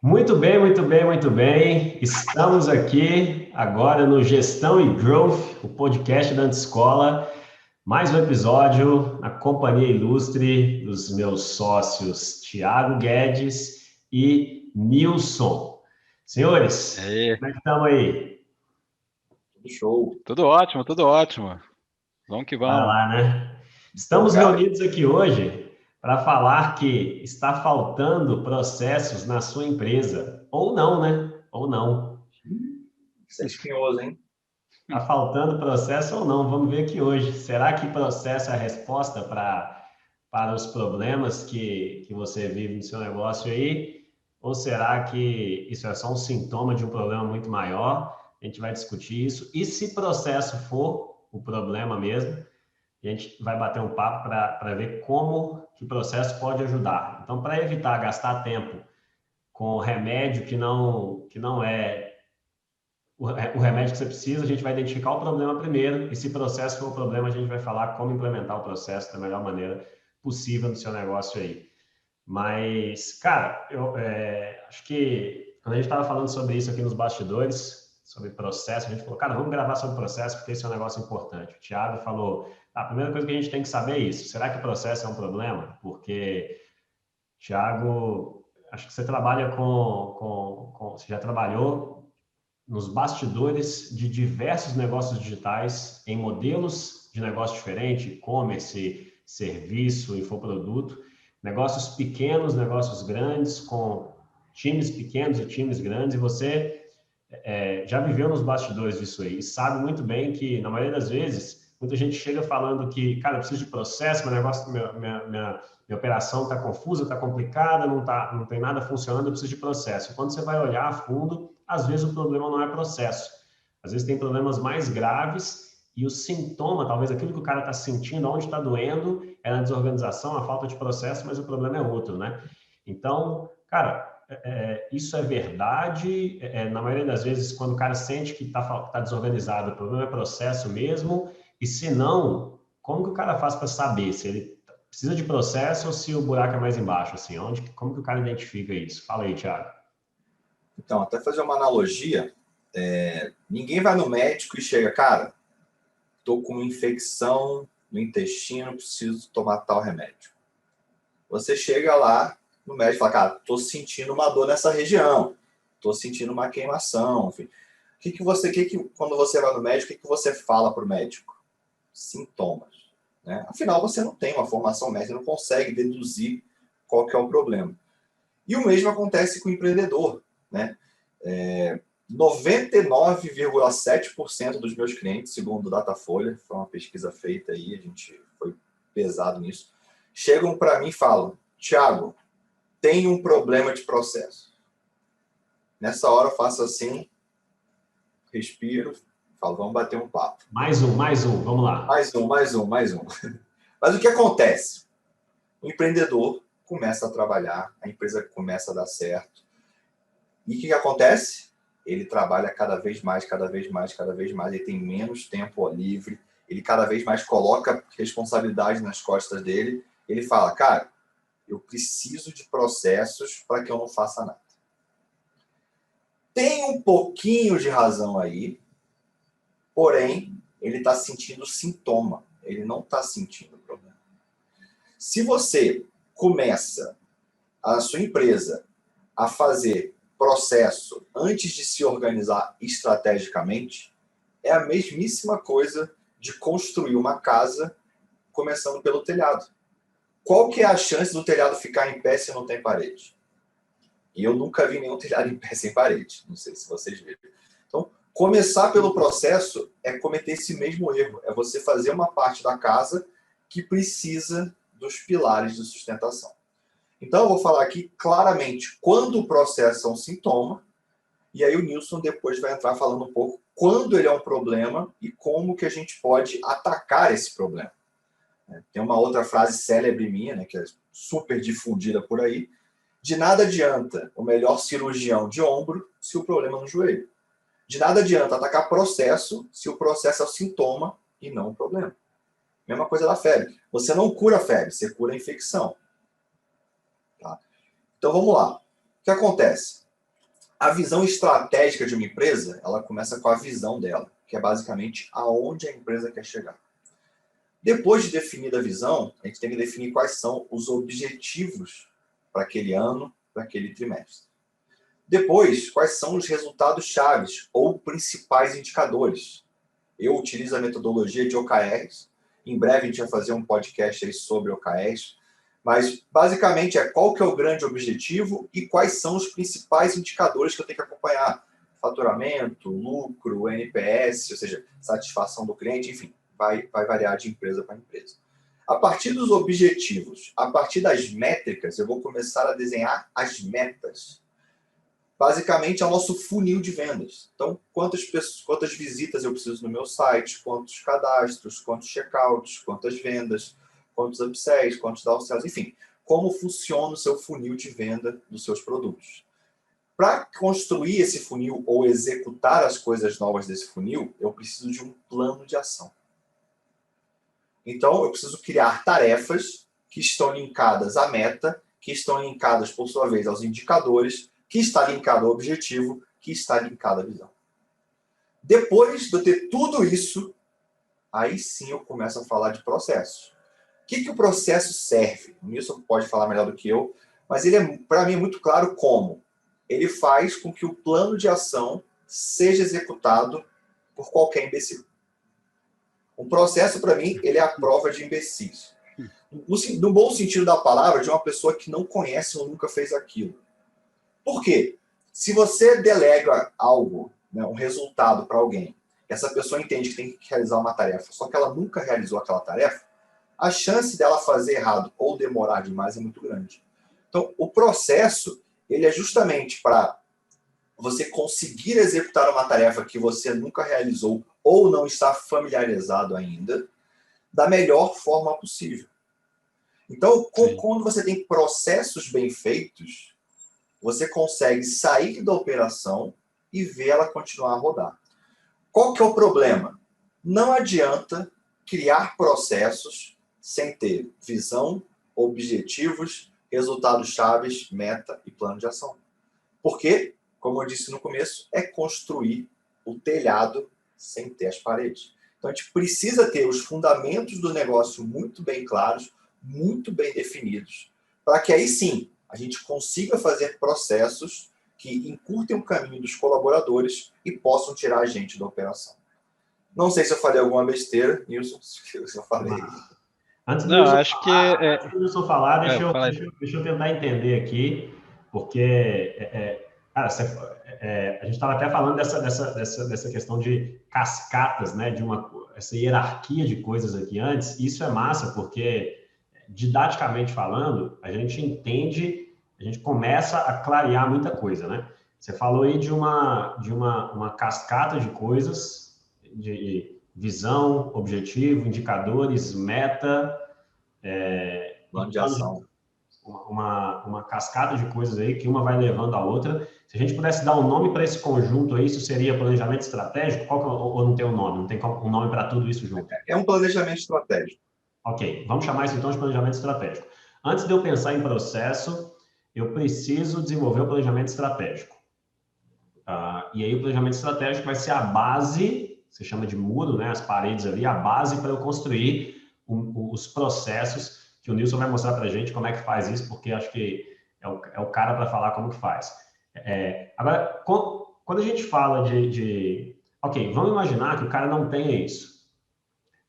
Muito bem, muito bem, muito bem. Estamos aqui agora no Gestão e Growth, o podcast da Antiscola. Mais um episódio na companhia ilustre dos meus sócios Tiago Guedes e Nilson. Senhores, Aí, como é que estamos aí? Show. tudo ótimo, tudo ótimo. Vamos que Vai vamos. lá, né? Estamos Empolgado. reunidos aqui hoje para falar que está faltando processos na sua empresa. Ou não, né? Ou não. Isso é espinhoso, hein? Está faltando processo ou não? Vamos ver aqui hoje. Será que processo é a resposta para os problemas que você vive no seu negócio aí? Ou será que isso é só um sintoma de um problema muito maior? A gente vai discutir isso. E se processo for o problema mesmo, a gente vai bater um papo para ver como que o processo pode ajudar. Então, para evitar gastar tempo com remédio que não é o remédio que você precisa, a gente vai identificar o problema primeiro, e se o processo for o problema, a gente vai falar como implementar o processo da melhor maneira possível no seu negócio aí. Mas, cara, eu acho que quando a gente estava falando sobre isso aqui nos bastidores, sobre processo, a gente falou, cara, vamos gravar sobre processo, porque esse é um negócio importante. O Thiago falou, a primeira coisa que a gente tem que saber é isso, será que o processo é um problema? Porque, Thiago, acho que você trabalha você já trabalhou nos bastidores de diversos negócios digitais, em modelos de negócio diferente, e-commerce, serviço, infoproduto, negócios pequenos, negócios grandes, com times pequenos e times grandes, e você já viveu nos bastidores disso aí, e sabe muito bem que, na maioria das vezes, muita gente chega falando que, cara, eu preciso de processo, meu negócio, minha operação está confusa, está complicada, não tem nada funcionando, eu preciso de processo. Quando você vai olhar a fundo, às vezes o problema não é processo. Às vezes tem problemas mais graves e o sintoma, talvez aquilo que o cara está sentindo, onde está doendo, é na desorganização, a falta de processo, mas o problema é outro, né? Então, cara, isso é verdade. Na maioria das vezes, quando o cara sente que tá desorganizado, o problema é processo mesmo. E se não, como que o cara faz para saber se ele precisa de processo ou se o buraco é mais embaixo? Assim, como que o cara identifica isso? Fala aí, Thiago. Então, até fazer uma analogia, ninguém vai no médico e chega, cara, tô com uma infecção no intestino, preciso tomar tal remédio. Você chega lá no médico e fala, cara, tô sentindo uma dor nessa região, tô sentindo uma queimação, enfim. Quando você vai no médico, o que você fala pro médico? Sintomas, né? Afinal, você não tem uma formação médica, não consegue deduzir qual que é o problema. E o mesmo acontece com o empreendedor, né? 99,7% dos meus clientes, segundo o Datafolha, foi uma pesquisa feita aí, a gente foi pesado nisso, chegam para mim e falam, Thiago, tem um problema de processo. Nessa hora eu faço assim, respiro, falo, vamos bater um papo. Mais um, vamos lá. Mais um. Mas o que acontece? O empreendedor começa a trabalhar, a empresa começa a dar certo. E o que acontece? Ele trabalha cada vez mais, ele tem menos tempo livre, ele cada vez mais coloca responsabilidade nas costas dele. Ele fala, cara, eu preciso de processos para que eu não faça nada. Tem um pouquinho de razão aí, porém, ele está sentindo sintoma, ele não está sentindo problema. Se você começa a sua empresa a fazer processo antes de se organizar estrategicamente, é a mesmíssima coisa de construir uma casa começando pelo telhado. Qual que é a chance do telhado ficar em pé se não tem parede? E eu nunca vi nenhum telhado em pé sem parede. Não sei se vocês viram. Então, começar pelo processo é cometer esse mesmo erro. É você fazer uma parte da casa que precisa dos pilares de sustentação. Então, eu vou falar aqui claramente quando o processo é um sintoma, e aí o Nilson depois vai entrar falando um pouco quando ele é um problema e como que a gente pode atacar esse problema. Tem uma outra frase célebre minha, né, que é super difundida por aí, de nada adianta o melhor cirurgião de ombro se o problema é no joelho. De nada adianta atacar processo se o processo é o sintoma e não o problema. Mesma coisa da febre. Você não cura a febre, você cura a infecção. Tá? Então vamos lá. O que acontece? A visão estratégica de uma empresa, ela começa com a visão dela, que é basicamente aonde a empresa quer chegar. Depois de definir a visão, a gente tem que definir quais são os objetivos para aquele ano, para aquele trimestre. Depois, quais são os resultados chaves ou principais indicadores. Eu utilizo a metodologia de OKRs. Em breve a gente vai fazer um podcast aí sobre OKRs. Mas, basicamente, qual que é o grande objetivo e quais são os principais indicadores que eu tenho que acompanhar. Faturamento, lucro, NPS, ou seja, satisfação do cliente, enfim, vai variar de empresa para empresa. A partir dos objetivos, a partir das métricas, eu vou começar a desenhar as metas. Basicamente, é o nosso funil de vendas. Então, quantas visitas eu preciso no meu site, quantos cadastros, quantos checkouts, quantas vendas, quantos upsells, quantos downsells, enfim, como funciona o seu funil de venda dos seus produtos. Para construir esse funil ou executar as coisas novas desse funil, eu preciso de um plano de ação. Então, eu preciso criar tarefas que estão linkadas à meta, que estão linkadas, por sua vez, aos indicadores, que está linkado ao objetivo, que está linkado à visão. Depois de eu ter tudo isso, aí sim eu começo a falar de processos. O que o processo serve? O Nilson pode falar melhor do que eu, mas ele para mim é muito claro como. Ele faz com que o plano de ação seja executado por qualquer imbecil. Um processo, para mim, ele é a prova de imbecis. No bom sentido da palavra, de uma pessoa que não conhece ou nunca fez aquilo. Por quê? Se você delega algo, né, um resultado para alguém, essa pessoa entende que tem que realizar uma tarefa, só que ela nunca realizou aquela tarefa, a chance dela fazer errado ou demorar demais é muito grande. Então, o processo, ele é justamente para você conseguir executar uma tarefa que você nunca realizou ou não está familiarizado ainda, da melhor forma possível. Então, quando você tem processos bem feitos, você consegue sair da operação e ver ela continuar a rodar. Qual que é o problema? Não adianta criar processos sem ter visão, objetivos, resultados chaves, meta e plano de ação. Porque, como eu disse no começo, é construir o telhado sem ter as paredes. Então, a gente precisa ter os fundamentos do negócio muito bem claros, muito bem definidos, para que aí sim a gente consiga fazer processos que encurtem o caminho dos colaboradores e possam tirar a gente da operação. Não sei se eu falei alguma besteira, Nilson, se eu falei. Antes do Nilson falar, deixa eu tentar entender aqui, porque cara, a gente estava até falando dessa questão de cascatas, né, essa hierarquia de coisas aqui antes. Isso é massa, porque didaticamente falando, a gente entende, a gente começa a clarear muita coisa, né? Você falou aí de uma cascata de coisas, de visão, objetivo, indicadores, meta, plano de ação. Uma cascata de coisas aí, que uma vai levando a outra. Se a gente pudesse dar um nome para esse conjunto aí, isso seria planejamento estratégico? ou não tem um nome? Não tem um nome para tudo isso junto? É um planejamento estratégico. Ok, vamos chamar isso então de planejamento estratégico. Antes de eu pensar em processo, eu preciso desenvolver o planejamento estratégico. E aí o planejamento estratégico vai ser a base, você chama de muro, né, as paredes ali, a base para eu construir os processos, que o Nilson vai mostrar para a gente como é que faz isso, porque acho que é o cara para falar como que faz. Agora, quando a gente fala ok, vamos imaginar que o cara não tenha isso.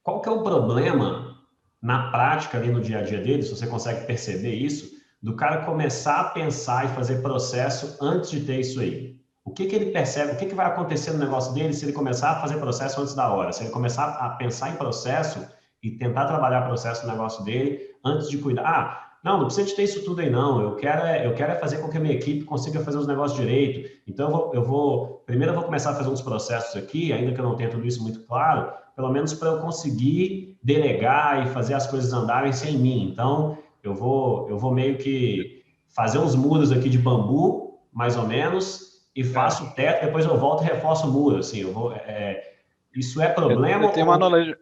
Qual que é o problema na prática ali no dia a dia dele, se você consegue perceber isso, do cara começar a pensar e fazer processo antes de ter isso aí? O que ele percebe, o que vai acontecer no negócio dele se ele começar a fazer processo antes da hora? Se ele começar a pensar em processo e tentar trabalhar processo no negócio dele antes de cuidar. Não precisa de ter isso tudo aí não, eu quero fazer com que a minha equipe consiga fazer os negócios direito. Então primeiro eu vou começar a fazer uns processos aqui, ainda que eu não tenha tudo isso muito claro, pelo menos para eu conseguir delegar e fazer as coisas andarem sem mim. Então, eu vou meio que fazer uns muros aqui de bambu, mais ou menos, e faço o teto, depois eu volto e reforço o muro. Assim, isso é problema? Eu tenho uma analogia.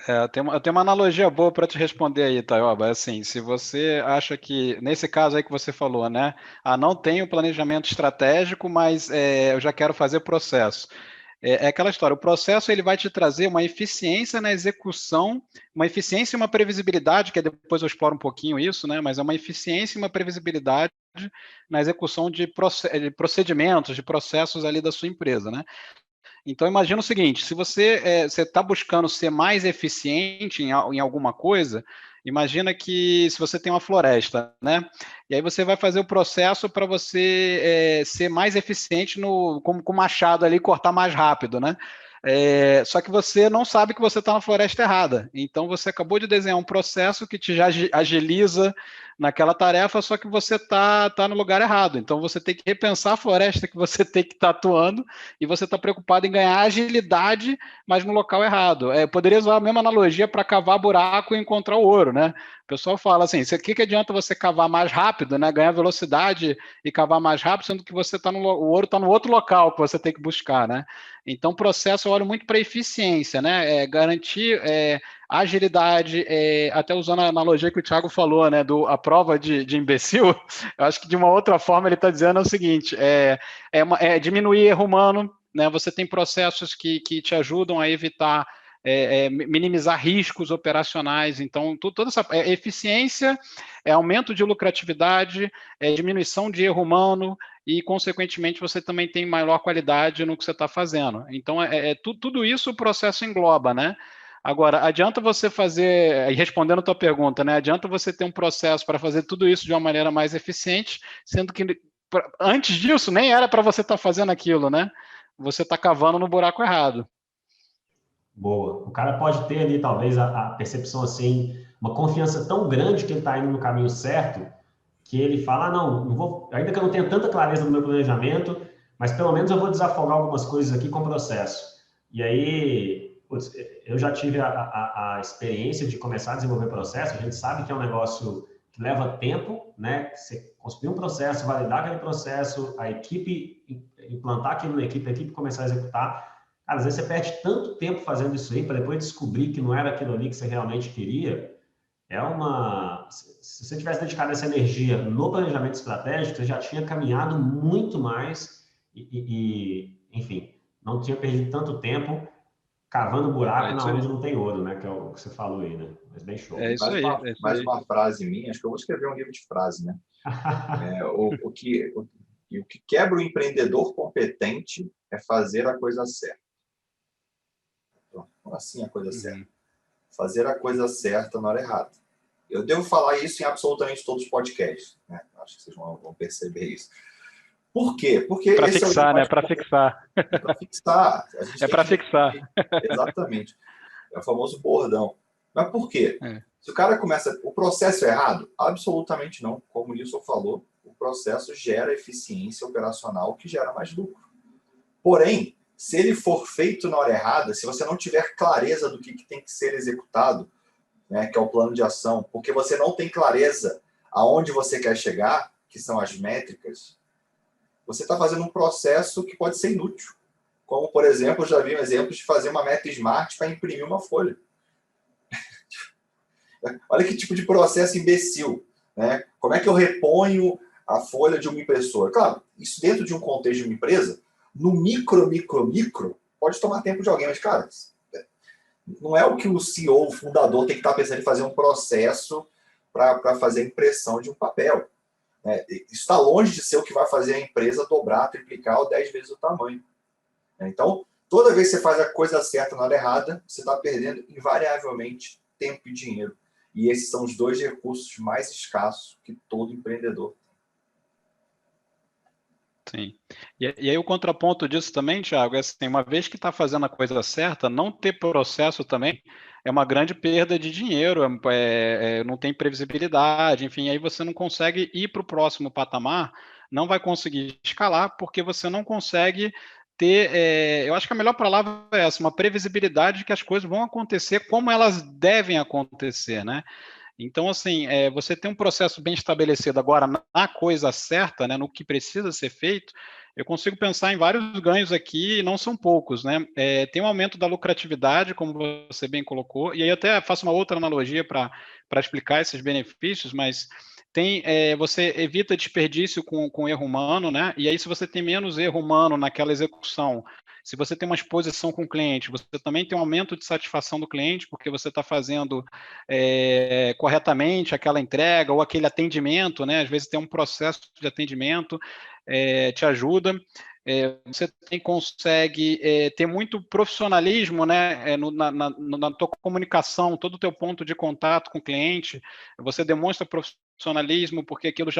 Eu tenho uma analogia boa para te responder aí, Taioba. Assim, se você acha que, nesse caso aí que você falou, né? Não tenho planejamento estratégico, mas eu já quero fazer processo. É aquela história, o processo ele vai te trazer uma eficiência na execução, uma eficiência e uma previsibilidade, que depois eu exploro um pouquinho isso, né? Mas é uma eficiência e uma previsibilidade na execução de procedimentos, de processos ali da sua empresa, né? Então, imagina o seguinte: se você está buscando ser mais eficiente em alguma coisa, imagina que se você tem uma floresta, né? E aí você vai fazer o processo para você ser mais eficiente com o machado ali, cortar mais rápido, né? Só que você não sabe que você está na floresta errada. Então, você acabou de desenhar um processo que te agiliza naquela tarefa, só que você tá no lugar errado. Então, você tem que repensar a floresta que você tem que estar atuando e você está preocupado em ganhar agilidade, mas no local errado. Poderia usar a mesma analogia para cavar buraco e encontrar o ouro, né? O pessoal fala assim, o que adianta você cavar mais rápido, né? Ganhar velocidade e cavar mais rápido, sendo que o ouro está no outro local que você tem que buscar, né? Então, o processo eu olho muito para eficiência, né? Garantir agilidade, até usando a analogia que o Thiago falou, né? A prova de imbecil, eu acho que de uma outra forma ele está dizendo o seguinte: diminuir erro humano, né? Você tem processos que te ajudam a evitar, minimizar riscos operacionais. Então, toda essa eficiência, aumento de lucratividade, diminuição de erro humano e, consequentemente, você também tem maior qualidade no que você está fazendo. Então, tudo isso o processo engloba, né? Agora, adianta você fazer, respondendo a tua pergunta, né? Adianta você ter um processo para fazer tudo isso de uma maneira mais eficiente, sendo que antes disso nem era para você estar fazendo aquilo, né? Você está cavando no buraco errado. Boa. O cara pode ter ali, talvez, a percepção assim, uma confiança tão grande que ele está indo no caminho certo, que ele fala, não vou, ainda que eu não tenha tanta clareza no meu planejamento, mas pelo menos eu vou desafogar algumas coisas aqui com o processo. E aí, putz, eu já tive a experiência de começar a desenvolver processo, a gente sabe que é um negócio que leva tempo, né? Você construir um processo, validar aquele processo, a equipe implantar aquilo na equipe, a equipe começar a executar. Cara, às vezes você perde tanto tempo fazendo isso aí para depois descobrir que não era aquilo ali que você realmente queria. Se você tivesse dedicado essa energia no planejamento estratégico, você já tinha caminhado muito mais enfim, não tinha perdido tanto tempo cavando buraco na onde não tem ouro, né? Que é o que você falou aí, né? Mas bem show. É isso aí. Mais uma frase minha, acho que eu vou escrever um livro de frase, né? O que quebra o empreendedor competente é fazer a coisa certa. Então, assim a coisa certa. Fazer a coisa certa na hora errada. Eu devo falar isso em absolutamente todos os podcasts, né? Acho que vocês vão perceber isso. Por quê? Porque para fixar, né? Para fixar. Para fixar. Para fixar. Exatamente. É o famoso bordão. Mas por quê? Se o cara começa... O processo é errado? Absolutamente não. Como o Nilson falou, o processo gera eficiência operacional que gera mais lucro. Porém, se ele for feito na hora errada, se você não tiver clareza do que tem que ser executado, né, que é o plano de ação, porque você não tem clareza aonde você quer chegar, que são as métricas, você está fazendo um processo que pode ser inútil. Como, por exemplo, eu já vi exemplos de fazer uma meta smart para imprimir uma folha. Olha que tipo de processo imbecil, né? Como é que eu reponho a folha de uma impressora? Claro, isso dentro de um contexto de uma empresa, no micro, pode tomar tempo de alguém, mas, cara, não é o que o CEO, o fundador, tem que estar pensando em fazer um processo para fazer a impressão de um papel. Isso está longe de ser o que vai fazer a empresa dobrar, triplicar ou 10 vezes o tamanho. Então, toda vez que você faz a coisa certa na hora errada, você está perdendo invariavelmente tempo e dinheiro. E esses são os dois recursos mais escassos que todo empreendedor tem. Sim. E aí o contraponto disso também, Thiago, é assim, uma vez que está fazendo a coisa certa, não ter processo também é uma grande perda de dinheiro, não tem previsibilidade, enfim, aí você não consegue ir para o próximo patamar, não vai conseguir escalar, porque você não consegue ter, eu acho que a melhor palavra é essa, uma previsibilidade de que as coisas vão acontecer como elas devem acontecer, né? Então, assim, você tem um processo bem estabelecido agora na coisa certa, né, no que precisa ser feito, eu consigo pensar em vários ganhos aqui, e não são poucos, né? Tem um aumento da lucratividade, como você bem colocou, e aí eu até faço uma outra analogia para explicar esses benefícios, mas você evita desperdício com erro humano, né? E aí, se você tem menos erro humano naquela execução, se você tem uma exposição com o cliente, você também tem um aumento de satisfação do cliente, porque você está fazendo corretamente aquela entrega ou aquele atendimento, né? Às vezes tem um processo de atendimento, te ajuda. Você consegue ter muito profissionalismo, né, na tua comunicação, todo o teu ponto de contato com o cliente, você demonstra profissionalismo porque aquilo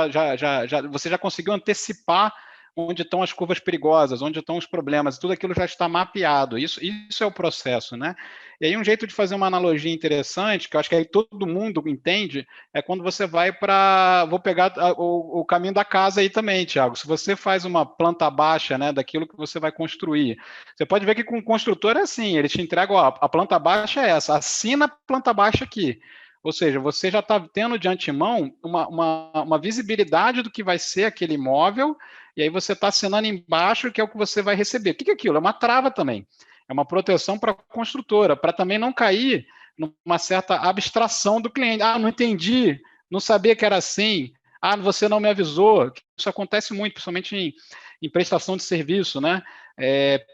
você já conseguiu antecipar onde estão as curvas perigosas, onde estão os problemas, tudo aquilo já está mapeado. Isso é o processo, né? E aí um jeito de fazer uma analogia interessante, que eu acho que aí todo mundo entende, é quando você vai para... Vou pegar o caminho da casa aí também, Thiago. Se você faz uma planta baixa, né, daquilo que você vai construir, você pode ver que com o construtor é assim, ele te entrega, ó, a planta baixa é essa, assina a planta baixa aqui. Ou seja, você já está tendo de antemão uma visibilidade do que vai ser aquele imóvel, e aí você está assinando embaixo que é o que você vai receber. O que é aquilo? É uma trava também. É uma proteção para a construtora, para também não cair numa certa abstração do cliente. Ah, não entendi, não sabia que era assim. Ah, você não me avisou. Isso acontece muito, principalmente em prestação de serviço, né?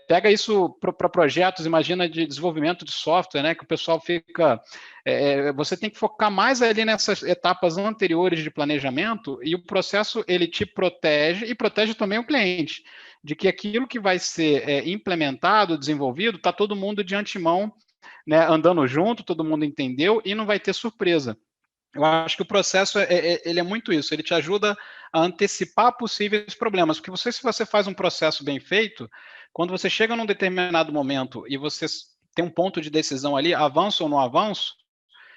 Pega isso para projetos, imagina, de desenvolvimento de software, né? Que o pessoal fica... você tem que focar mais ali nessas etapas anteriores de planejamento, e o processo, ele te protege e protege também o cliente, de que aquilo que vai ser implementado, desenvolvido, está todo mundo de antemão, né, andando junto, todo mundo entendeu e não vai ter surpresa. Eu acho que o processo ele é muito isso, ele te ajuda a antecipar possíveis problemas, porque se você faz um processo bem feito, quando você chega num determinado momento e você tem um ponto de decisão ali, avanço ou não avanço,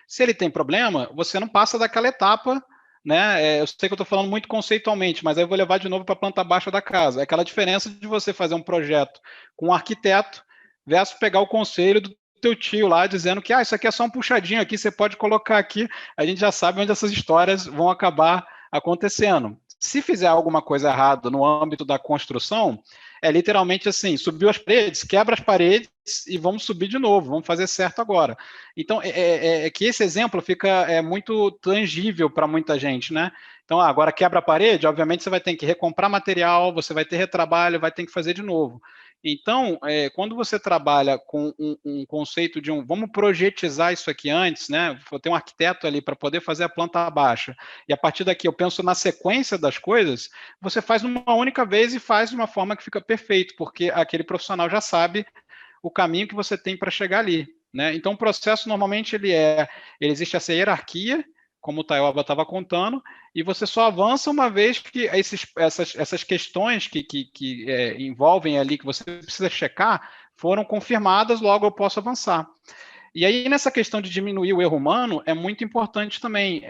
se ele tem problema, você não passa daquela etapa, né? Eu sei que eu estou falando muito conceitualmente, mas aí eu vou levar de novo para a planta baixa da casa. É aquela diferença de você fazer um projeto com um arquiteto versus pegar o conselho do teu tio lá dizendo que isso aqui é só um puxadinho aqui, você pode colocar aqui. A gente já sabe onde essas histórias vão acabar acontecendo. Se fizer alguma coisa errada no âmbito da construção, é literalmente assim, subiu as paredes, quebra as paredes e vamos subir de novo, vamos fazer certo agora. Então, que esse exemplo fica muito tangível para muita gente, né? Então, agora quebra a parede, obviamente você vai ter que recomprar material, você vai ter retrabalho, vai ter que fazer de novo. Então, quando você trabalha com um conceito de vamos projetizar isso aqui antes, né? Vou ter um arquiteto ali para poder fazer a planta baixa, e a partir daqui eu penso na sequência das coisas, você faz numa única vez e faz de uma forma que fica perfeito, porque aquele profissional já sabe o caminho que você tem para chegar ali, né? Então, o processo normalmente ele existe essa hierarquia, como o Tayoba estava contando, e você só avança uma vez que essas questões que envolvem ali, que você precisa checar, foram confirmadas, logo eu posso avançar. E aí, nessa questão de diminuir o erro humano, é muito importante também.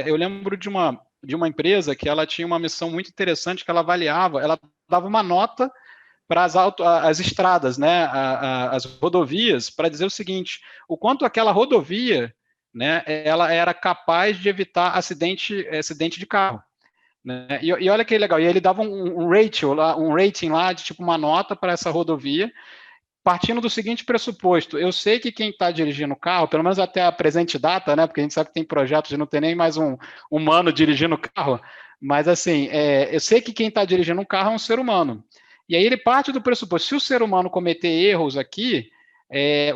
Eu lembro de uma empresa que ela tinha uma missão muito interessante, que ela avaliava, ela dava uma nota para as estradas, né, as rodovias, para dizer o seguinte: o quanto aquela rodovia, né, ela era capaz de evitar acidente de carro. Né? E olha que legal, e ele dava um rating lá de tipo uma nota para essa rodovia, partindo do seguinte pressuposto: eu sei que quem está dirigindo o carro, pelo menos até a presente data, né, porque a gente sabe que tem projetos de não ter nem mais um humano dirigindo o carro, mas assim, eu sei que quem está dirigindo um carro é um ser humano. E aí ele parte do pressuposto: se o ser humano cometer erros aqui,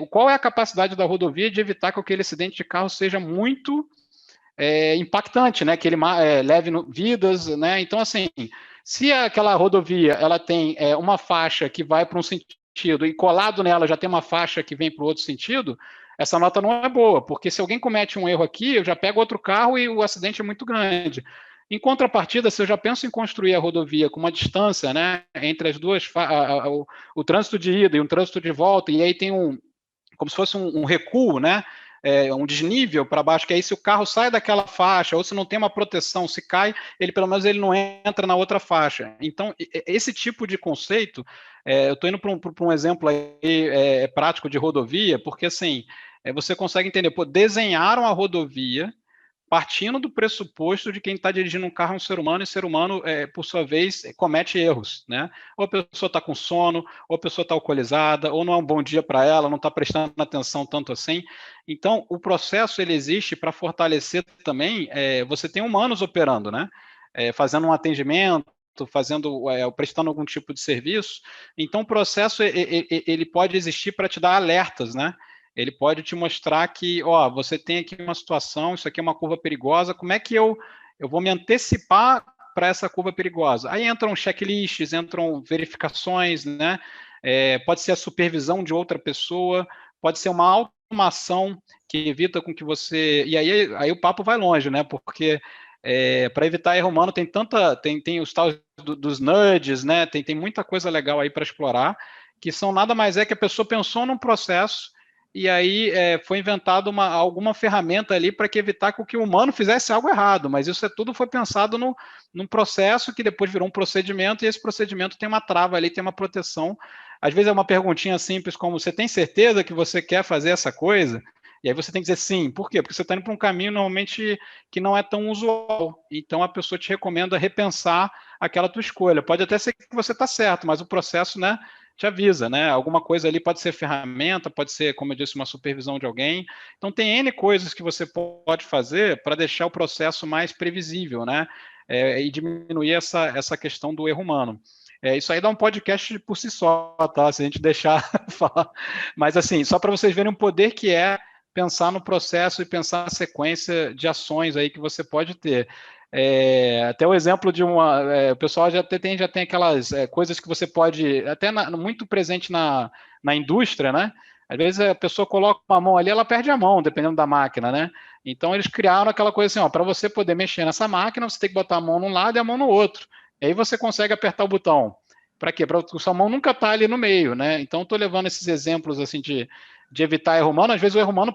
qual é a capacidade da rodovia de evitar que aquele acidente de carro seja muito impactante, né? Que ele leve vidas, né? Então, assim, se aquela rodovia ela tem uma faixa que vai para um sentido e colado nela já tem uma faixa que vem para o outro sentido, essa nota não é boa, porque se alguém comete um erro aqui, eu já pego outro carro e o acidente é muito grande. Em contrapartida, se eu já penso em construir a rodovia com uma distância, né, entre as duas, o trânsito de ida e o trânsito de volta, e aí tem como se fosse um recuo, né, um desnível para baixo, que aí se o carro sai daquela faixa, ou se não tem uma proteção, se cai, ele pelo menos ele não entra na outra faixa. Então, esse tipo de conceito, eu estou indo para um exemplo aí, prático de rodovia, porque assim, você consegue entender, desenharam a rodovia partindo do pressuposto de quem está dirigindo um carro é um ser humano, e ser humano, por sua vez, comete erros, né? Ou a pessoa está com sono, ou a pessoa está alcoolizada, ou não é um bom dia para ela, não está prestando atenção tanto assim. Então, o processo ele existe para fortalecer também, você tem humanos operando, né? Fazendo um atendimento, prestando algum tipo de serviço. Então, o processo ele pode existir para te dar alertas, né? Ele pode te mostrar que, ó, você tem aqui uma situação, isso aqui é uma curva perigosa, como é que eu vou me antecipar para essa curva perigosa? Aí entram checklists, entram verificações, né? Pode ser a supervisão de outra pessoa, pode ser uma automação que evita com que você... E aí o papo vai longe, né? Porque para evitar erro humano tem os tais dos nudges, né? Tem muita coisa legal aí para explorar, que são nada mais que a pessoa pensou num processo e aí foi inventada alguma ferramenta ali para que evitar que o humano fizesse algo errado, mas isso tudo foi pensado num processo que depois virou um procedimento, e esse procedimento tem uma trava ali, tem uma proteção. Às vezes é uma perguntinha simples como, você tem certeza que você quer fazer essa coisa? E aí você tem que dizer sim. Por quê? Porque você está indo para um caminho normalmente que não é tão usual. Então a pessoa te recomenda repensar aquela tua escolha. Pode até ser que você está certo, mas o processo, né, te avisa, né? Alguma coisa ali pode ser ferramenta, pode ser, como eu disse, uma supervisão de alguém. Então tem N coisas que você pode fazer para deixar o processo mais previsível, né? E diminuir essa questão do erro humano. Isso aí dá um podcast por si só, tá? Se a gente deixar falar. Mas assim, só para vocês verem o poder que é pensar no processo e pensar na sequência de ações aí que você pode ter. Até o exemplo de o pessoal já tem aquelas coisas que você pode, até muito presente na indústria, né? Às vezes a pessoa coloca uma mão ali, ela perde a mão, dependendo da máquina, né? Então eles criaram aquela coisa assim, ó, para você poder mexer nessa máquina, você tem que botar a mão num lado e a mão no outro. E aí você consegue apertar o botão. Para quê? Para que sua mão nunca tá ali no meio, né? Então estou levando esses exemplos assim de evitar erro humano. Às vezes o erro humano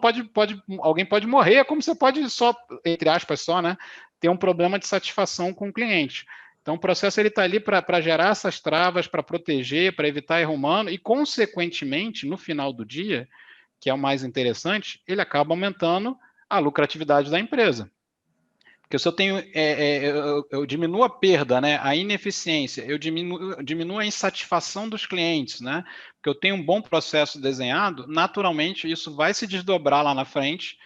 alguém pode morrer, como você pode só, entre aspas, só, né? Ter um problema de satisfação com o cliente. Então, o processo está ali para gerar essas travas, para proteger, para evitar erro humano e, consequentemente, no final do dia, que é o mais interessante, ele acaba aumentando a lucratividade da empresa. Porque se eu tenho, eu diminuo a perda, né, a ineficiência, eu diminuo a insatisfação dos clientes, né, porque eu tenho um bom processo desenhado, naturalmente isso vai se desdobrar lá na frente,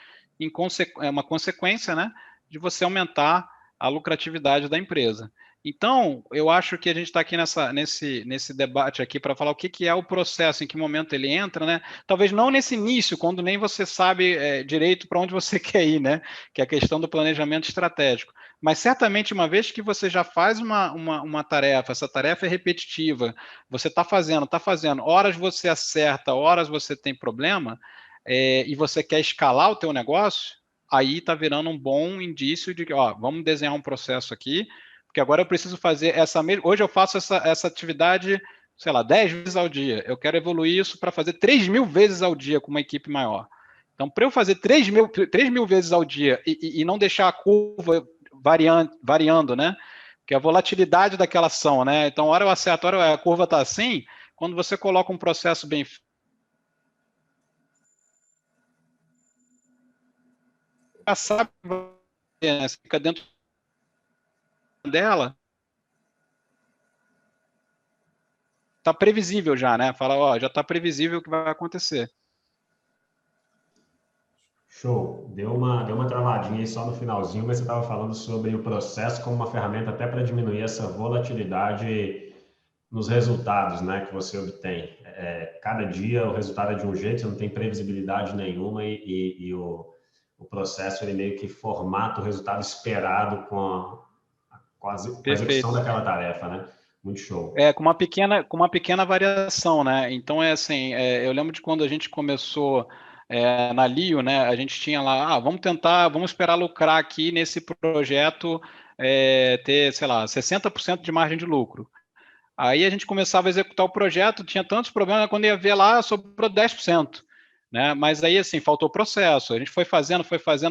é uma consequência, né, de você aumentar a lucratividade da empresa. Então, eu acho que a gente está aqui nesse debate aqui para falar o que é o processo, em que momento ele entra, né? Talvez não nesse início, quando nem você sabe direito para onde você quer ir, né? Que é a questão do planejamento estratégico. Mas certamente, uma vez que você já faz uma tarefa, essa tarefa é repetitiva, você está fazendo, horas você acerta, horas você tem problema, e você quer escalar o teu negócio, aí está virando um bom indício de que, ó, vamos desenhar um processo aqui, porque agora eu preciso fazer hoje eu faço essa atividade, sei lá, 10 vezes ao dia. Eu quero evoluir isso para fazer 3.000 vezes ao dia com uma equipe maior. Então, para eu fazer 3.000 vezes ao dia e não deixar a curva variando, né? Porque a volatilidade daquela ação, né? Então, hora eu acerto, hora a curva está assim, quando você coloca um processo bem feito, já sabe, né? Você fica dentro dela, está previsível já, né? Fala, ó, já está previsível o que vai acontecer. Show. Deu uma travadinha aí só no finalzinho, mas você estava falando sobre o processo como uma ferramenta até para diminuir essa volatilidade nos resultados, né, que você obtém. Cada dia o resultado é de um jeito, você não tem previsibilidade nenhuma e o processo ele meio que formata o resultado esperado com a execução daquela tarefa, né? Muito show. Com uma pequena variação, né? Então, assim, eu lembro de quando a gente começou na Lio, né? A gente tinha lá, vamos esperar lucrar aqui nesse projeto, ter, sei lá, 60% de margem de lucro. Aí a gente começava a executar o projeto, tinha tantos problemas, quando ia ver lá, sobrou 10%. Né? Mas aí, assim, faltou o processo. A gente foi fazendo,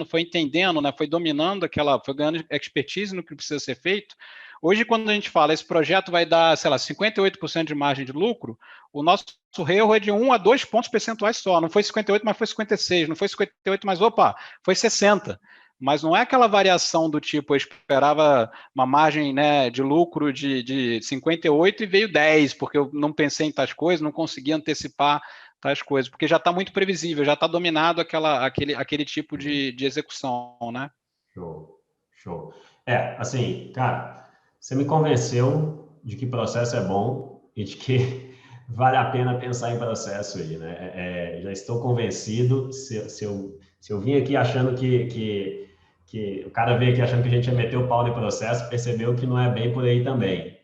foi entendendo, né? Foi dominando foi ganhando expertise no que precisa ser feito. Hoje, quando a gente fala, esse projeto vai dar, sei lá, 58% de margem de lucro, o nosso erro é de 1 a 2 pontos percentuais só. Não foi 58, mas foi 56. Não foi 58, mas, opa, foi 60. mas não é aquela variação do tipo, eu esperava uma margem, né, de lucro de 58 e veio 10, porque eu não pensei em tais coisas, não consegui antecipar tais coisas, porque já está muito previsível, já está dominado aquele tipo de execução, né? Show, show. Assim, cara, você me convenceu de que processo é bom e de que vale a pena pensar em processo aí, né? Já estou convencido. Se eu vim aqui achando que o cara veio aqui achando que a gente ia meter o pau no processo, percebeu que não é bem por aí também.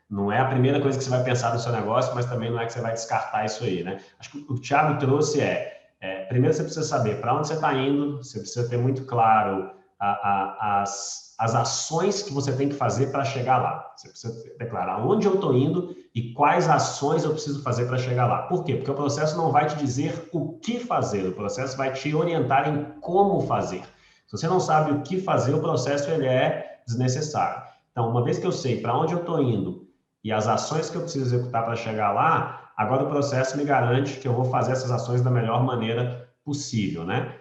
Não é a primeira coisa que você vai pensar no seu negócio, mas também não é que você vai descartar isso aí, né? Acho que o Thiago trouxe primeiro você precisa saber para onde você está indo, você precisa ter muito claro as ações que você tem que fazer para chegar lá. Você precisa declarar onde eu estou indo e quais ações eu preciso fazer para chegar lá. Por quê? Porque o processo não vai te dizer o que fazer, o processo vai te orientar em como fazer. Se você não sabe o que fazer, o processo ele é desnecessário. Então, uma vez que eu sei para onde eu estou indo e as ações que eu preciso executar para chegar lá, agora o processo me garante que eu vou fazer essas ações da melhor maneira possível, né?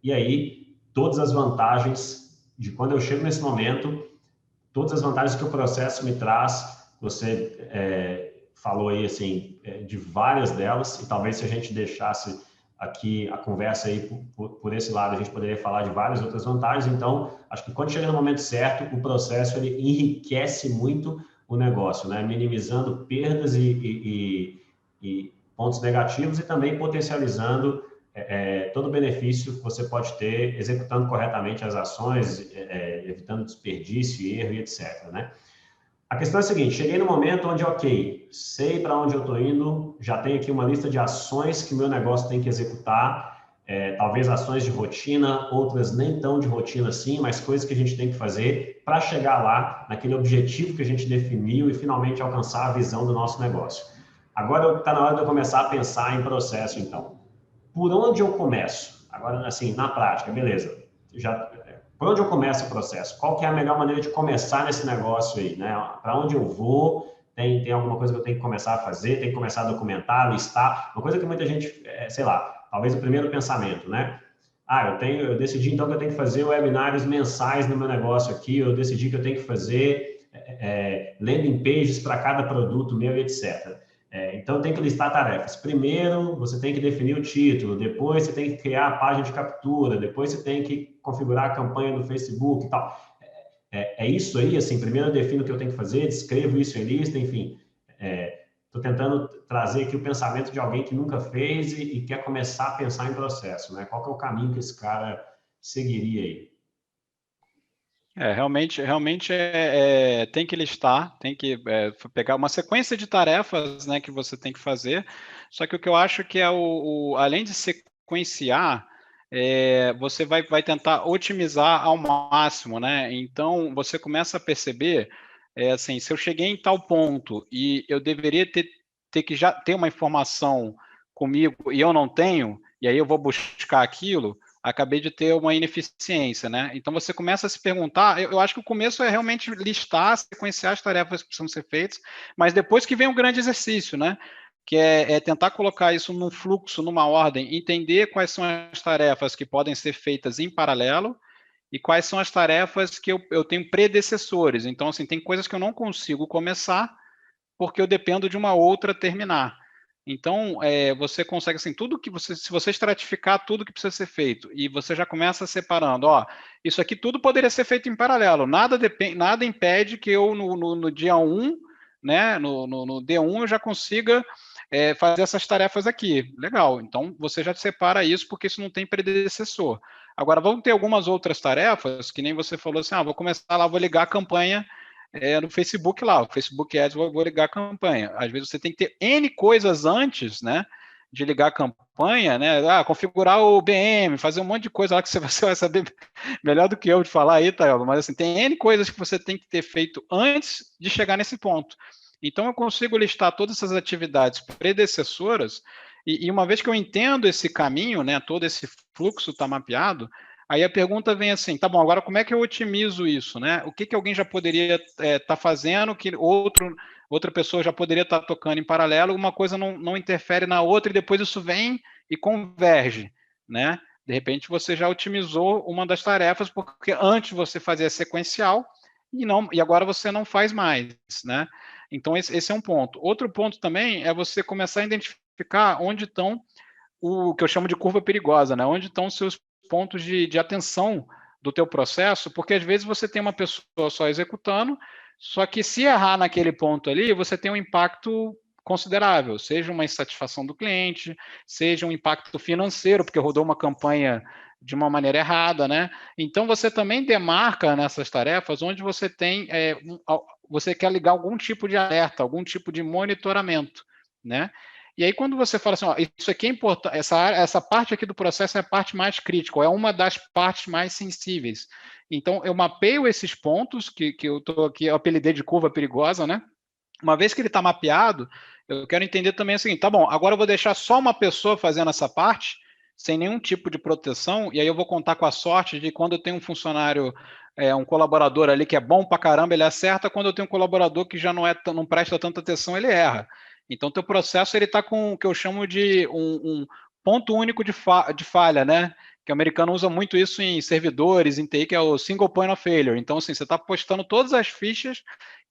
E aí, todas as vantagens de quando eu chego nesse momento, todas as vantagens que o processo me traz, você falou aí, assim, de várias delas, e talvez se a gente deixasse aqui a conversa aí por esse lado, a gente poderia falar de várias outras vantagens. Então, acho que quando chega no momento certo, o processo ele enriquece muito o negócio, né? Minimizando perdas e pontos negativos e também potencializando todo o benefício que você pode ter executando corretamente as ações, evitando desperdício, erro e etc, né? A questão é a seguinte, cheguei no momento onde, ok, sei para onde eu estou indo, já tenho aqui uma lista de ações que o meu negócio tem que executar, talvez ações de rotina, outras nem tão de rotina assim, mas coisas que a gente tem que fazer para chegar lá, naquele objetivo que a gente definiu e finalmente alcançar a visão do nosso negócio. Agora está na hora de eu começar a pensar em processo, então. Por onde eu começo? Agora, assim, na prática, beleza. Por onde eu começo o processo? Qual que é a melhor maneira de começar nesse negócio aí, né? Para onde eu vou? Tem alguma coisa que eu tenho que começar a fazer? Tem que começar a documentar, listar? Uma coisa que muita gente, sei lá, talvez o primeiro pensamento, né? Eu decidi então que eu tenho que fazer webinários mensais no meu negócio aqui, eu decidi que eu tenho que fazer landing pages para cada produto meu, etc. Então, tem que listar tarefas. Primeiro, você tem que definir o título, depois você tem que criar a página de captura, depois você tem que configurar a campanha no Facebook e tal. É isso aí, assim, primeiro eu defino o que eu tenho que fazer, descrevo isso em lista, enfim. Estou tentando trazer aqui o pensamento de alguém que nunca fez e quer começar a pensar em processo, né? Qual que é o caminho que esse cara seguiria aí? Realmente tem que listar, tem que pegar uma sequência de tarefas, né, que você tem que fazer. Só que o que eu acho que é além de sequenciar, você vai tentar otimizar ao máximo, né? Então você começa a perceber, assim, se eu cheguei em tal ponto e eu deveria ter que já ter uma informação comigo e eu não tenho, e aí eu vou buscar aquilo. Acabei de ter uma ineficiência, né? Então você começa a se perguntar, eu acho que o começo é realmente listar, sequenciar as tarefas que precisam ser feitas, mas depois que vem um grande exercício, né? Que é tentar colocar isso num fluxo, numa ordem, entender quais são as tarefas que podem ser feitas em paralelo e quais são as tarefas que eu tenho predecessores. Então, assim, tem coisas que eu não consigo começar porque eu dependo de uma outra terminar. Então, você consegue, assim, se você estratificar tudo que precisa ser feito e você já começa separando, isso aqui tudo poderia ser feito em paralelo, nada impede que eu no dia 1, né, no D1 eu já consiga fazer essas tarefas aqui. Legal, então você já separa isso porque isso não tem predecessor. Agora, vão ter algumas outras tarefas, que nem você falou assim, vou começar lá, vou ligar a campanha no Facebook lá, o Facebook Ads, vou ligar a campanha. Às vezes você tem que ter N coisas antes, né, de ligar a campanha, né, configurar o BM, fazer um monte de coisa lá que você vai saber melhor do que eu de falar aí, Tayoba, mas assim, tem N coisas que você tem que ter feito antes de chegar nesse ponto. Então eu consigo listar todas essas atividades predecessoras e uma vez que eu entendo esse caminho, né, todo esse fluxo está mapeado, aí a pergunta vem assim, tá bom, agora como é que eu otimizo isso, né? O que alguém já poderia estar fazendo que outra pessoa já poderia estar tocando em paralelo, uma coisa não interfere na outra e depois isso vem e converge, né? De repente, você já otimizou uma das tarefas, porque antes você fazia sequencial e agora você não faz mais, né? Então, esse é um ponto. Outro ponto também é você começar a identificar onde estão o que eu chamo de curva perigosa, né? Onde estão os seus pontos de atenção do teu processo, porque às vezes você tem uma pessoa só executando, só que se errar naquele ponto ali, você tem um impacto considerável, seja uma insatisfação do cliente, seja um impacto financeiro, porque rodou uma campanha de uma maneira errada, né? Então você também demarca nessas tarefas onde você tem, você quer ligar algum tipo de alerta, algum tipo de monitoramento, né? E aí, quando você fala assim, ó, isso aqui é importante, essa parte aqui do processo é a parte mais crítica, é uma das partes mais sensíveis. Então, eu mapeio esses pontos que eu estou aqui, eu apelidei de curva perigosa, né? Uma vez que ele está mapeado, eu quero entender também o seguinte, tá bom, agora eu vou deixar só uma pessoa fazendo essa parte, sem nenhum tipo de proteção, e aí eu vou contar com a sorte de quando eu tenho um funcionário, um colaborador ali que é bom pra caramba, ele acerta, quando eu tenho um colaborador que já não presta tanta atenção, ele erra. Então, teu processo ele está com o que eu chamo de um ponto único de falha, né? Que o americano usa muito isso em servidores, em TI, que é o single point of failure. Então, assim, você está postando todas as fichas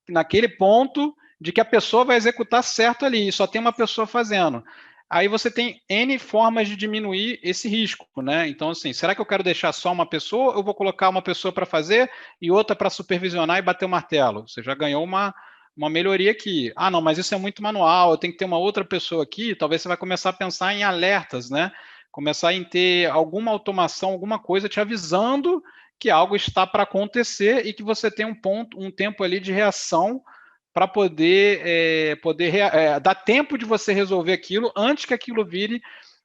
naquele ponto de que a pessoa vai executar certo ali, e só tem uma pessoa fazendo. Aí você tem N formas de diminuir esse risco, né? Então, assim, será que eu quero deixar só uma pessoa ou vou colocar uma pessoa para fazer e outra para supervisionar e bater o martelo? Você já ganhou uma melhoria aqui. Ah, não, mas isso é muito manual, eu tenho que ter uma outra pessoa aqui. Talvez você vai começar a pensar em alertas, né? Começar em ter alguma automação, alguma coisa te avisando que algo está para acontecer e que você tem um tempo ali de reação para poder dar tempo de você resolver aquilo antes que aquilo vire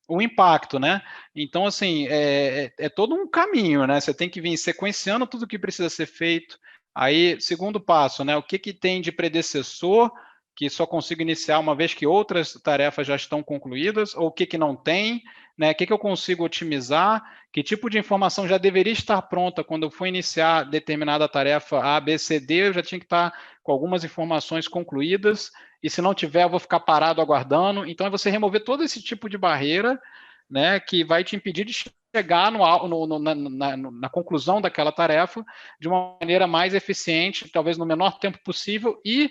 o impacto, né? Então, assim, é todo um caminho, né? Você tem que vir sequenciando tudo que precisa ser feito. Aí, segundo passo, né? O que tem de predecessor que só consigo iniciar uma vez que outras tarefas já estão concluídas, ou o que não tem, né? O que eu consigo otimizar, que tipo de informação já deveria estar pronta quando eu for iniciar determinada tarefa A, B, C, D, eu já tinha que estar com algumas informações concluídas, e se não tiver, eu vou ficar parado aguardando. Então, é você remover todo esse tipo de barreira, né, que vai te impedir de chegar na conclusão daquela tarefa de uma maneira mais eficiente, talvez no menor tempo possível, e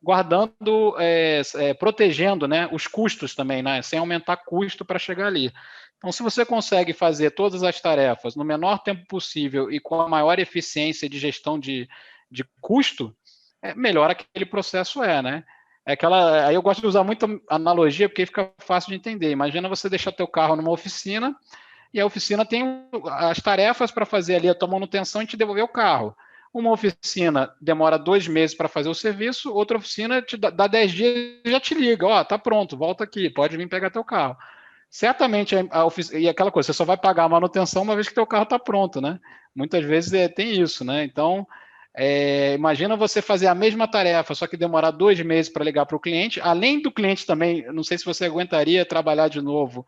guardando, protegendo, né, os custos também, né, sem aumentar custo para chegar ali. Então, se você consegue fazer todas as tarefas no menor tempo possível e com a maior eficiência de gestão de custo, melhor aquele processo né? Aí eu gosto de usar muita analogia porque fica fácil de entender. Imagina você deixar teu carro numa oficina e a oficina tem as tarefas para fazer ali a tua manutenção e te devolver o carro. Uma oficina demora 2 meses para fazer o serviço, outra oficina te dá 10 dias e já te liga, ó, tá pronto, volta aqui, pode vir pegar teu carro. Certamente e aquela coisa, você só vai pagar a manutenção uma vez que teu carro está pronto, né? Muitas vezes tem isso, né? Então, imagina você fazer a mesma tarefa, só que demorar 2 meses para ligar para o cliente, além do cliente também, não sei se você aguentaria trabalhar de novo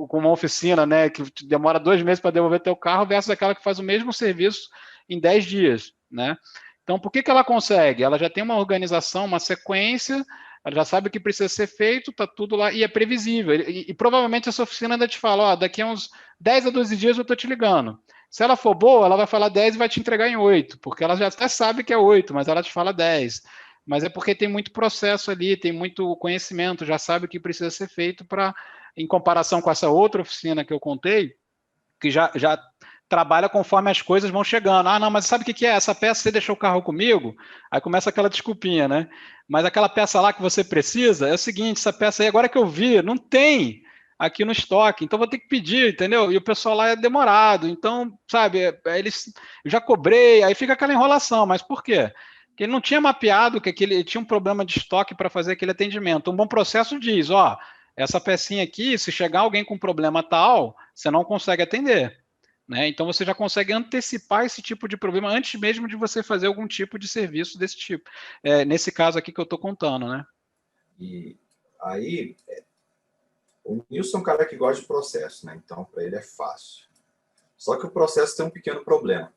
com uma oficina, né, que demora 2 meses para devolver teu carro, versus aquela que faz o mesmo serviço em 10 dias, né? Então, por que ela consegue? Ela já tem uma organização, uma sequência, ela já sabe o que precisa ser feito, está tudo lá e é previsível. E provavelmente essa oficina ainda te fala, ó, daqui a uns 10 a 12 dias eu estou te ligando. Se ela for boa, ela vai falar 10 e vai te entregar em 8, porque ela já até sabe que é 8, mas ela te fala 10. Mas é porque tem muito processo ali, tem muito conhecimento, já sabe o que precisa ser feito para, em comparação com essa outra oficina que eu contei, que já trabalha conforme as coisas vão chegando. Ah, não, mas sabe o que é? Essa peça, você deixou o carro comigo? Aí começa aquela desculpinha, né? Mas aquela peça lá que você precisa, é o seguinte, essa peça aí, agora que eu vi, não tem aqui no estoque, então vou ter que pedir, entendeu? E o pessoal lá é demorado, então, sabe, eles eu já cobrei, aí fica aquela enrolação, mas por quê? Porque ele não tinha mapeado que ele tinha um problema de estoque para fazer aquele atendimento. Um bom processo diz, ó, essa pecinha aqui, se chegar alguém com problema tal, você não consegue atender. Né? Então você já consegue antecipar esse tipo de problema antes mesmo de você fazer algum tipo de serviço desse tipo. Nesse caso aqui que eu estou contando, né? E aí, o Nilson é um cara que gosta de processo, né? Então para ele é fácil. Só que o processo tem um pequeno problema.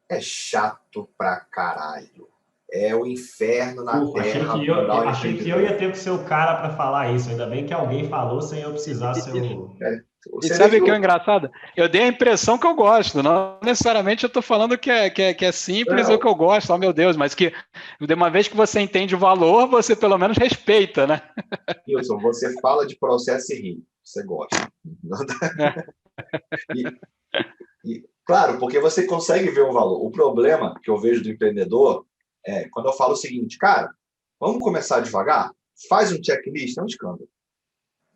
É chato pra caralho. é o inferno na Ufa, Terra mandar o achei que eu empreendedor. ia ter que ser o cara para falar isso. Ainda bem que alguém falou sem eu precisar ser o. É, E você vê sabe que o que é engraçado? Eu dei a impressão que eu gosto, não necessariamente eu estou falando que é simples ou que eu gosto, oh meu Deus, mas que de uma vez que você entende o valor, você pelo menos respeita, né? Wilson, você fala de processo e ri. Você gosta. E, claro, porque você consegue ver o valor. O problema que eu vejo do empreendedor é quando eu falo o seguinte, cara, vamos começar devagar? Faz um checklist, é um escândalo.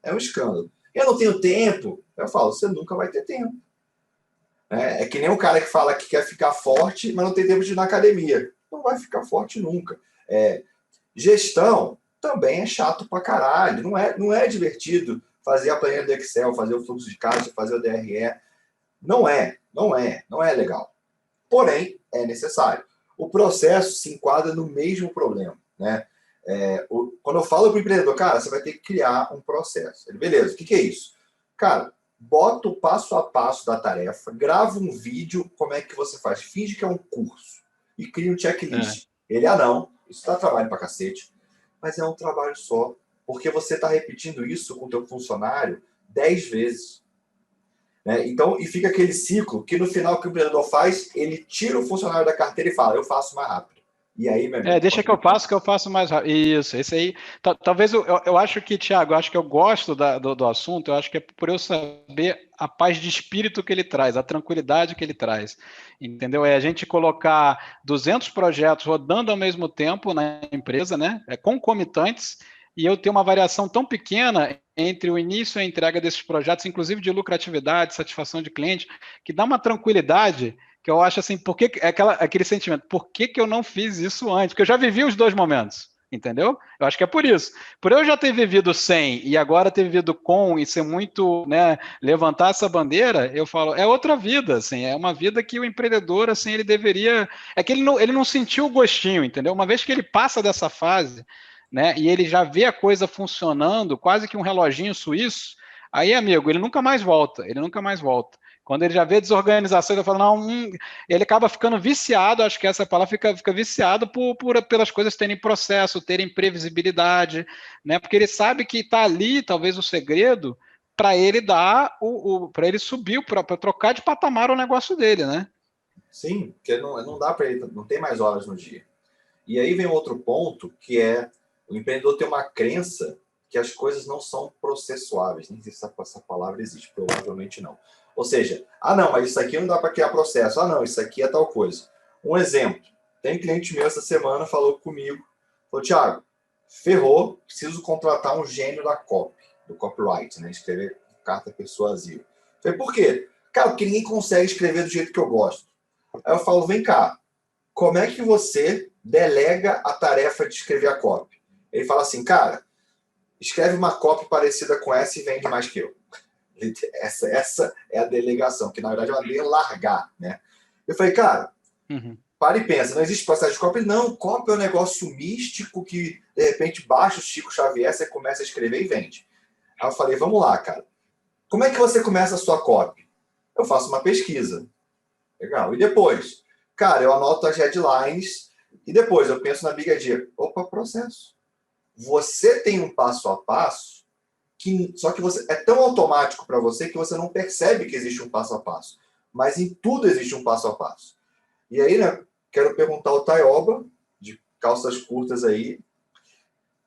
É um escândalo. Eu não tenho tempo. Eu falo, você nunca vai ter tempo. É que nem um cara que fala que quer ficar forte, mas não tem tempo de ir na academia. Não vai ficar forte nunca. Gestão também é chato pra caralho. Não é divertido fazer a planilha do Excel, fazer o fluxo de caixa, fazer o DRE. Não é legal. Porém, é necessário. O processo se enquadra no mesmo problema, né? Quando eu falo para o empreendedor, cara, você vai ter que criar um processo. Ele, beleza, o que é isso? Cara, bota o passo a passo da tarefa, grava um vídeo, como é que você faz? Finge que é um curso e cria um checklist. Ele, não, isso dá trabalho pra cacete, mas é um trabalho só, porque você está repetindo isso com o teu funcionário 10 vezes. Né? Então, e fica aquele ciclo que no final o que o empreendedor faz, ele tira o funcionário da carteira e fala, eu faço mais rápido. E aí, meu amigo, Deixa que eu faço mais rápido. Isso, esse aí. Talvez eu acho que, Thiago, eu acho que eu gosto do assunto, eu acho que é por eu saber a paz de espírito que ele traz, a tranquilidade que ele traz. Entendeu? É a gente colocar 200 projetos rodando ao mesmo tempo na empresa, né? Concomitantes, e eu ter uma variação tão pequena entre o início e a entrega desses projetos, inclusive de lucratividade, satisfação de cliente, que dá uma tranquilidade que eu acho assim, aquele sentimento, por que eu não fiz isso antes? Porque eu já vivi os dois momentos, entendeu? Eu acho que é por isso. Por eu já ter vivido sem e agora ter vivido com e ser muito, né, levantar essa bandeira, eu falo, é outra vida, assim, é uma vida que o empreendedor, assim, ele deveria, é que ele não sentiu o gostinho, entendeu? Uma vez que ele passa dessa fase, né, e ele já vê a coisa funcionando, quase que um reloginho suíço, aí, amigo, ele nunca mais volta, ele nunca mais volta. Quando ele já vê desorganização, ele fala, não, ele acaba ficando viciado, acho que essa palavra fica viciado pelas coisas terem processo, terem previsibilidade, né? Porque ele sabe que está ali, talvez, o segredo para ele dar para ele subir, para trocar de patamar o negócio dele, né? Sim, porque não dá para ele, não tem mais horas no dia. E aí vem outro ponto, que é o empreendedor ter uma crença que as coisas não são processuáveis. Nem sei se essa palavra existe, provavelmente não. Ou seja, não, mas isso aqui não dá para criar processo. Não, isso aqui é tal coisa. Um exemplo, tem cliente meu essa semana, falou comigo, falou, Thiago, ferrou, preciso contratar um gênio da copy, do copyright, né? Escrever carta persuasiva. Falei, por quê? Cara, porque ninguém consegue escrever do jeito que eu gosto. Aí eu falo, vem cá, como é que você delega a tarefa de escrever a copy? Ele fala assim, cara, escreve uma copy parecida com essa e vende mais que eu. Essa é a delegação, que na verdade é uma delargar, né? Eu falei, cara, para e pensa, não existe processo de copy? Não, copy é um negócio místico que, de repente, baixa o Chico Xavier, você começa a escrever e vende. Aí eu falei, vamos lá, cara. Como é que você começa a sua copy? Eu faço uma pesquisa. Legal. E depois? Cara, eu anoto as headlines e depois eu penso na Big Idea. Opa, processo. Você tem um passo a passo só que você é tão automático para você que você não percebe que existe um passo a passo. Mas em tudo existe um passo a passo. E aí, né, quero perguntar ao Taioba, de calças curtas aí.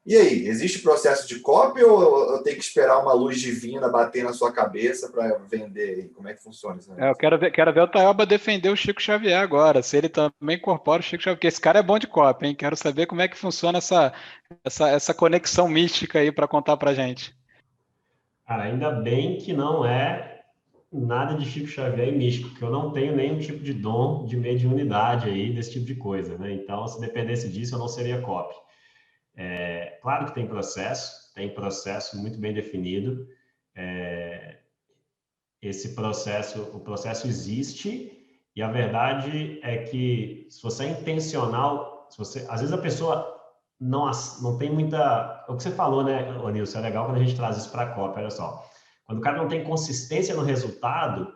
E aí, existe processo de copy ou eu tenho que esperar uma luz divina bater na sua cabeça para vender? Como é que funciona isso? Eu quero ver o Taioba defender o Chico Xavier agora, se ele também incorpora o Chico Xavier, porque esse cara é bom de copy, hein? Quero saber como é que funciona essa conexão mística aí para contar para gente. Cara, ainda bem que não é nada de Chico Xavier e místico, porque eu não tenho nenhum tipo de dom de mediunidade aí, desse tipo de coisa, né? Então, se dependesse disso, eu não seria copy. Claro que tem processo muito bem definido. O processo existe, e a verdade é que se você é intencional, às vezes a pessoa não tem muita... O que você falou, né, Nilson, é legal quando a gente traz isso para a cópia, olha só. Quando o cara não tem consistência no resultado,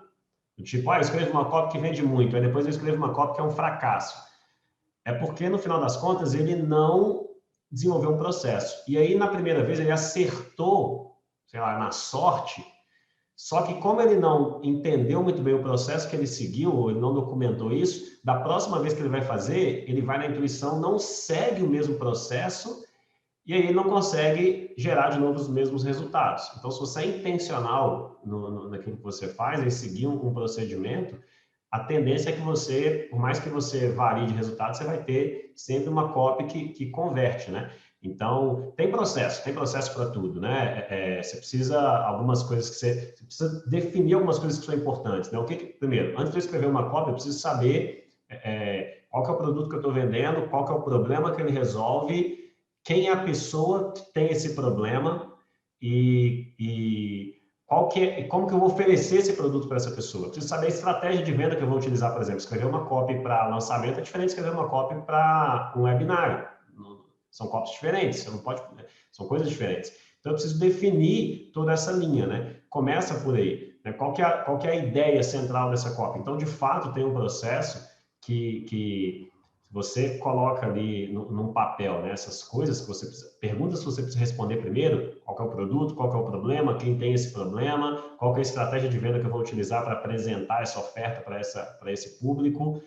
do tipo, eu escrevo uma cópia que vende muito, aí depois eu escrevo uma cópia que é um fracasso. É porque, no final das contas, ele não desenvolveu um processo. E aí, na primeira vez, ele acertou, sei lá, na sorte, só que como ele não entendeu muito bem o processo que ele seguiu, ou ele não documentou isso, da próxima vez que ele vai fazer, ele vai na intuição, não segue o mesmo processo, e aí ele não consegue gerar de novo os mesmos resultados. Então, se você é intencional naquilo que você faz, em seguir um procedimento, a tendência é que você, por mais que você varie de resultado, você vai ter sempre uma copy que converte, né? Então, tem processo para tudo, né? Você precisa algumas coisas que você precisa definir algumas coisas que são importantes, né? Primeiro, antes de eu escrever uma copy, eu preciso saber qual que é o produto que eu estou vendendo, qual que é o problema que ele resolve, quem é a pessoa que tem esse problema e como que eu vou oferecer esse produto para essa pessoa. Eu preciso saber a estratégia de venda que eu vou utilizar, por exemplo. Escrever uma copy para lançamento é diferente de escrever uma copy para um webinário. São copies diferentes, você não pode, são coisas diferentes. Então, eu preciso definir toda essa linha, né? Começa por aí, né? Qual que é a ideia central dessa copy? Então, de fato, tem um processo que você coloca ali num papel, né? Essas coisas que você precisa, perguntas que você precisa responder primeiro: qual que é o produto, qual que é o problema, quem tem esse problema, qual que é a estratégia de venda que eu vou utilizar para apresentar essa oferta para esse público.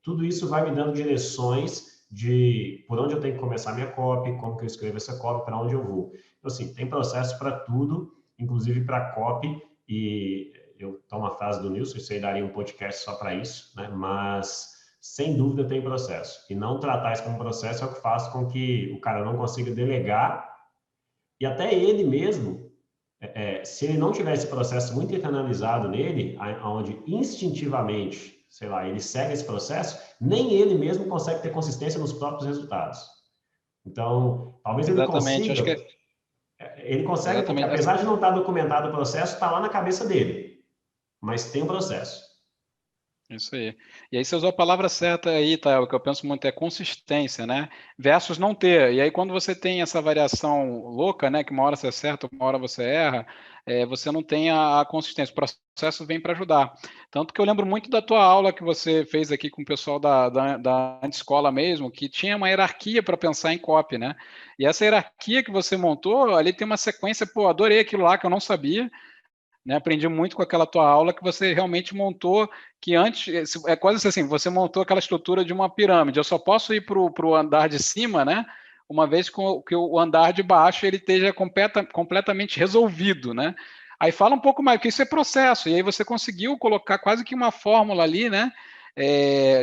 Tudo isso vai me dando direções de por onde eu tenho que começar minha copy, como que eu escrevo essa copy, para onde eu vou. Então, assim, tem processo para tudo, inclusive para copy, e eu tomo uma frase do Nilson, isso aí daria um podcast só para isso, né? Mas sem dúvida tem processo. E não tratar isso como processo é o que faz com que o cara não consiga delegar, e até ele mesmo, se ele não tiver esse processo muito internalizado nele, onde instintivamente, sei lá, ele segue esse processo, nem ele mesmo consegue ter consistência nos próprios resultados. Então, talvez ele Exatamente, consiga, acho que ele consegue, porque exatamente. apesar de não estar documentado o processo, está lá na cabeça dele, mas tem um processo. Isso aí. E aí você usou a palavra certa aí, tá? O que eu penso muito é consistência, né? Versus não ter. E aí quando você tem essa variação louca, né? Que uma hora você acerta, uma hora você erra, você não tem a consistência. O processo vem para ajudar. Tanto que eu lembro muito da tua aula que você fez aqui com o pessoal da escola mesmo, que tinha uma hierarquia para pensar em copy, né? E essa hierarquia que você montou, ali tem uma sequência, pô, adorei aquilo lá que eu não sabia. Né, aprendi muito com aquela tua aula que você realmente montou, que antes, é quase assim, você montou aquela estrutura de uma pirâmide. Eu só posso ir para o andar de cima, né? Uma vez que o andar de baixo ele esteja completamente resolvido, né? Aí fala um pouco mais, porque isso é processo, e aí você conseguiu colocar quase que uma fórmula ali, né?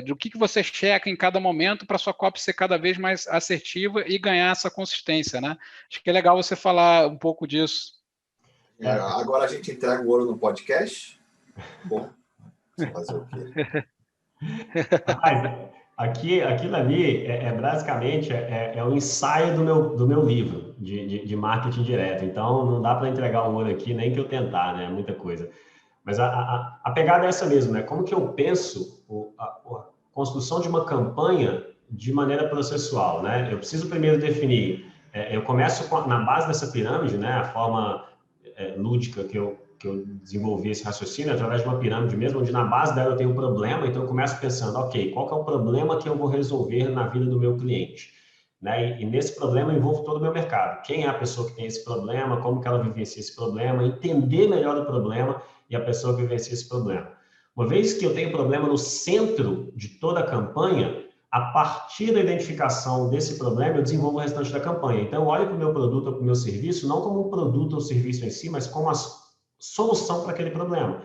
Do que você checa em cada momento para sua copy ser cada vez mais assertiva e ganhar essa consistência, né? Acho que é legal você falar um pouco disso. Agora a gente entrega o ouro no podcast? Bom, fazer o quê? Rapaz, aquilo ali basicamente o ensaio do meu livro de marketing direto. Então, não dá para entregar o ouro aqui, nem que eu tentar, né? Muita coisa. Mas a pegada é essa mesmo, né? Como que eu penso a construção de uma campanha de maneira processual, né? Eu preciso primeiro definir, eu começo na base dessa pirâmide, né? A forma lúdica que eu desenvolvi esse raciocínio através de uma pirâmide mesmo, onde na base dela eu tenho um problema, então eu começo pensando, ok, qual que é o problema que eu vou resolver na vida do meu cliente? Né? E nesse problema eu envolvo todo o meu mercado. Quem é a pessoa que tem esse problema, como que ela vivencia esse problema, entender melhor o problema e a pessoa que vivencia esse problema. Uma vez que eu tenho problema no centro de toda a campanha, a partir da identificação desse problema, eu desenvolvo o restante da campanha. Então, eu olho para o meu produto ou para o meu serviço, não como um produto ou serviço em si, mas como a solução para aquele problema.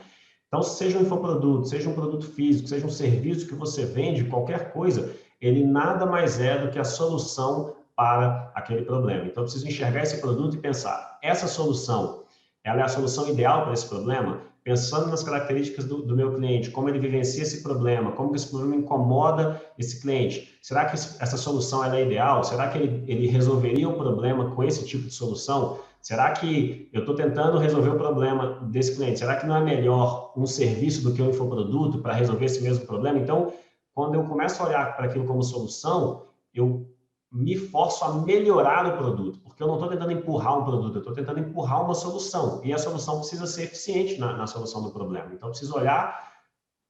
Então, seja um infoproduto, seja um produto físico, seja um serviço que você vende, qualquer coisa, ele nada mais é do que a solução para aquele problema. Então, eu preciso enxergar esse produto e pensar, essa solução, ela é a solução ideal para esse problema? Pensando nas características do meu cliente, como ele vivencia esse problema, como que esse problema incomoda esse cliente. Será que essa solução é ideal? Será que ele resolveria o problema com esse tipo de solução? Será que eu estou tentando resolver o problema desse cliente? Será que não é melhor um serviço do que um infoproduto para resolver esse mesmo problema? Então, quando eu começo a olhar para aquilo como solução, eu me forço a melhorar o produto, porque eu não estou tentando empurrar um produto, eu estou tentando empurrar uma solução, e a solução precisa ser eficiente na solução do problema. Então, eu preciso olhar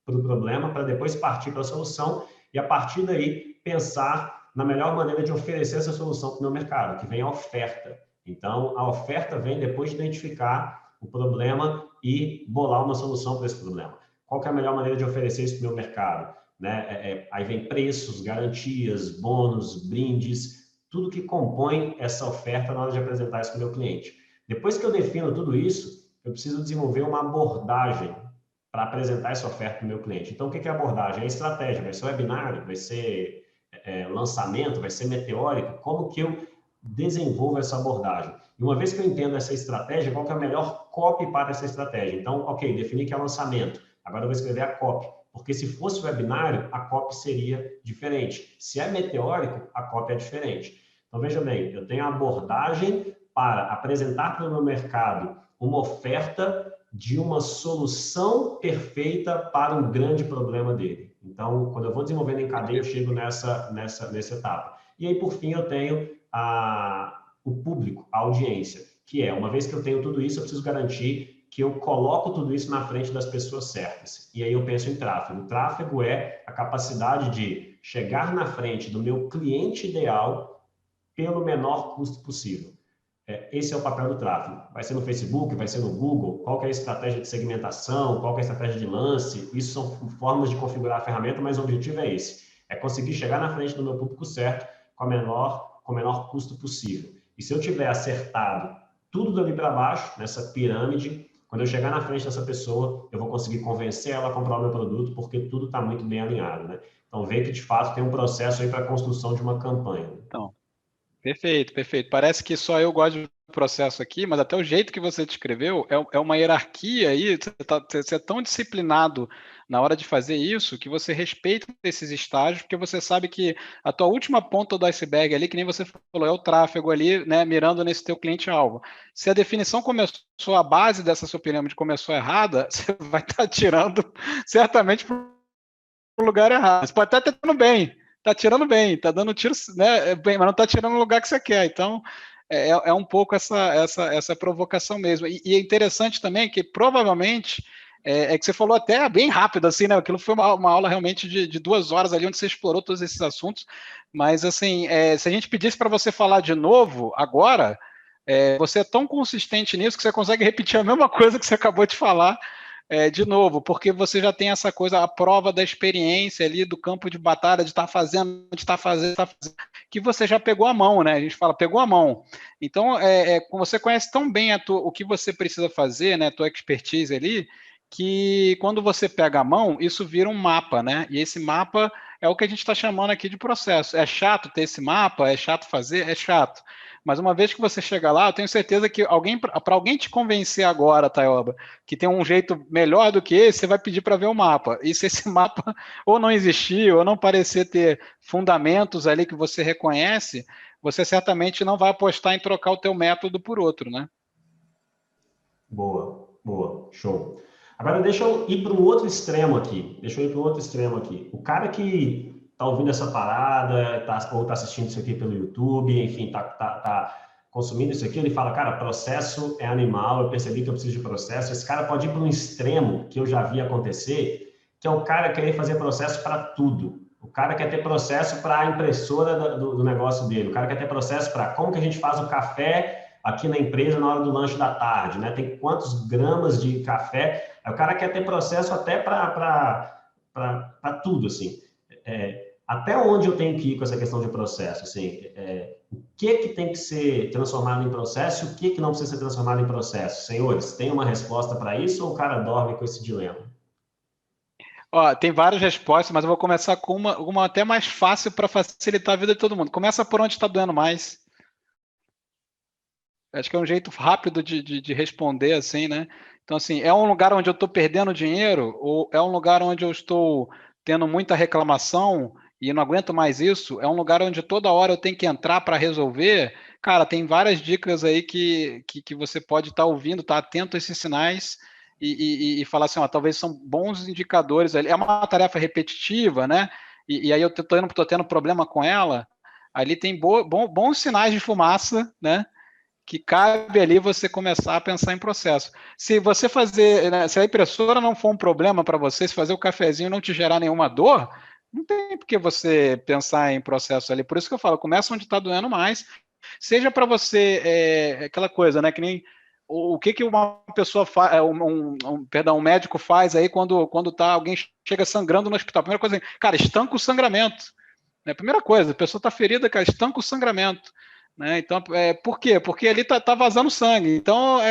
para o problema para depois partir para a solução, e a partir daí pensar na melhor maneira de oferecer essa solução para o meu mercado, que vem a oferta. Então, a oferta vem depois de identificar o problema e bolar uma solução para esse problema. Qual que é a melhor maneira de oferecer isso para o meu mercado? Né? Aí vem preços, garantias, bônus, brindes, tudo que compõe essa oferta na hora de apresentar isso para o meu cliente. Depois que eu defino tudo isso, eu preciso desenvolver uma abordagem para apresentar essa oferta para o meu cliente. Então, o que é abordagem? É estratégia, vai ser webinário, vai ser lançamento, vai ser meteórico. Como que eu desenvolvo essa abordagem? E uma vez que eu entendo essa estratégia, qual que é a melhor copy para essa estratégia? Então, ok, defini que é lançamento. Agora eu vou escrever a copy. Porque se fosse webinário, a copy seria diferente. Se é meteórico, a copy é diferente. Então, veja bem, eu tenho a abordagem para apresentar para o meu mercado uma oferta de uma solução perfeita para um grande problema dele. Então, quando eu vou desenvolvendo em cadeia, eu chego nessa etapa. E aí, por fim, eu tenho o público, a audiência, que é, uma vez que eu tenho tudo isso, eu preciso garantir que eu coloco tudo isso na frente das pessoas certas. E aí eu penso em tráfego. O tráfego é a capacidade de chegar na frente do meu cliente ideal pelo menor custo possível. Esse é o papel do tráfego. Vai ser no Facebook, vai ser no Google, qual que é a estratégia de segmentação, qual que é a estratégia de lance, isso são formas de configurar a ferramenta, mas o objetivo é esse, é conseguir chegar na frente do meu público certo com o menor custo possível. E se eu tiver acertado tudo dali para baixo, nessa pirâmide, quando eu chegar na frente dessa pessoa, eu vou conseguir convencer ela a comprar o meu produto, porque tudo está muito bem alinhado, né? Então, vê que, de fato, tem um processo aí para a construção de uma campanha. Então, perfeito, perfeito. Parece que só eu gosto do processo aqui, mas até o jeito que você descreveu é uma hierarquia aí. Você é tão disciplinado na hora de fazer isso que você respeita esses estágios, porque você sabe que a tua última ponta do iceberg ali, que nem você falou, é o tráfego ali, né, mirando nesse teu cliente-alvo. Se a definição começou, a base dessa sua pirâmide começou errada, você vai estar tirando certamente para o lugar errado. Você pode estar tentando bem, tirando bem, tá dando tiro, né, bem, mas não tá tirando no lugar que você quer. Então, é um pouco essa provocação mesmo. E é interessante também que, provavelmente, que você falou até bem rápido, assim, né? Aquilo foi uma aula realmente de 2 horas ali, onde você explorou todos esses assuntos. Mas, assim, se a gente pedisse para você falar de novo, agora, você é tão consistente nisso que você consegue repetir a mesma coisa que você acabou de falar, de novo, porque você já tem essa coisa, a prova da experiência ali, do campo de batalha, de estar fazendo, que você já pegou a mão, né? A gente fala, pegou a mão. Então, você conhece tão bem o que você precisa fazer, né? A tua expertise ali, que quando você pega a mão, isso vira um mapa, né? E esse mapa é o que a gente está chamando aqui de processo. É chato ter esse mapa? É chato fazer? É chato. Mas uma vez que você chega lá, eu tenho certeza que para alguém te convencer agora, Taioba, que tem um jeito melhor do que esse, você vai pedir para ver o mapa. E se esse mapa ou não existir, ou não parecer ter fundamentos ali que você reconhece, você certamente não vai apostar em trocar o teu método por outro, né? Boa, boa, show. Agora deixa eu ir para um outro extremo aqui. O cara que tá ouvindo essa parada, ou tá assistindo isso aqui pelo YouTube, enfim, tá consumindo isso aqui, ele fala, cara, processo é animal, eu percebi que eu preciso de processo. Esse cara pode ir para um extremo que eu já vi acontecer, que é o cara querer fazer processo para tudo. O cara quer ter processo para a impressora do negócio dele. O cara quer ter processo para como que a gente faz o café aqui na empresa na hora do lanche da tarde, né? Tem quantos gramas de café. Aí o cara quer ter processo até para tudo, assim. Até onde eu tenho que ir com essa questão de processo, assim, o que tem que ser transformado em processo e o que não precisa ser transformado em processo? Senhores, tem uma resposta para isso ou o cara dorme com esse dilema? Ó, tem várias respostas, mas eu vou começar com uma até mais fácil para facilitar a vida de todo mundo. Começa por onde está doendo mais. Acho que é um jeito rápido de responder, assim, né? Então, assim, é um lugar onde eu estou perdendo dinheiro ou é um lugar onde eu estou tendo muita reclamação e não aguento mais isso? É um lugar onde toda hora eu tenho que entrar para resolver? Cara, tem várias dicas aí que você pode estar ouvindo, estar atento a esses sinais e falar assim, ó, talvez são bons indicadores. É uma tarefa repetitiva, né? E aí eu estou tendo problema com ela. Ali tem bons sinais de fumaça, né? Que cabe ali você começar a pensar em processo. Se você fazer, né, se a impressora não for um problema para você, se fazer o cafezinho não te gerar nenhuma dor, Não tem por que você pensar em processo ali. Por isso que eu falo, começa onde está doendo mais. Seja para você, aquela coisa, né? Que nem o que uma pessoa faz, perdão, um médico faz aí quando alguém chega sangrando no hospital. Primeira coisa, cara, estanca o sangramento. Né? Primeira coisa, a pessoa está ferida, cara, estanca o sangramento. Né? Então, por quê? Porque ali tá vazando sangue. Então,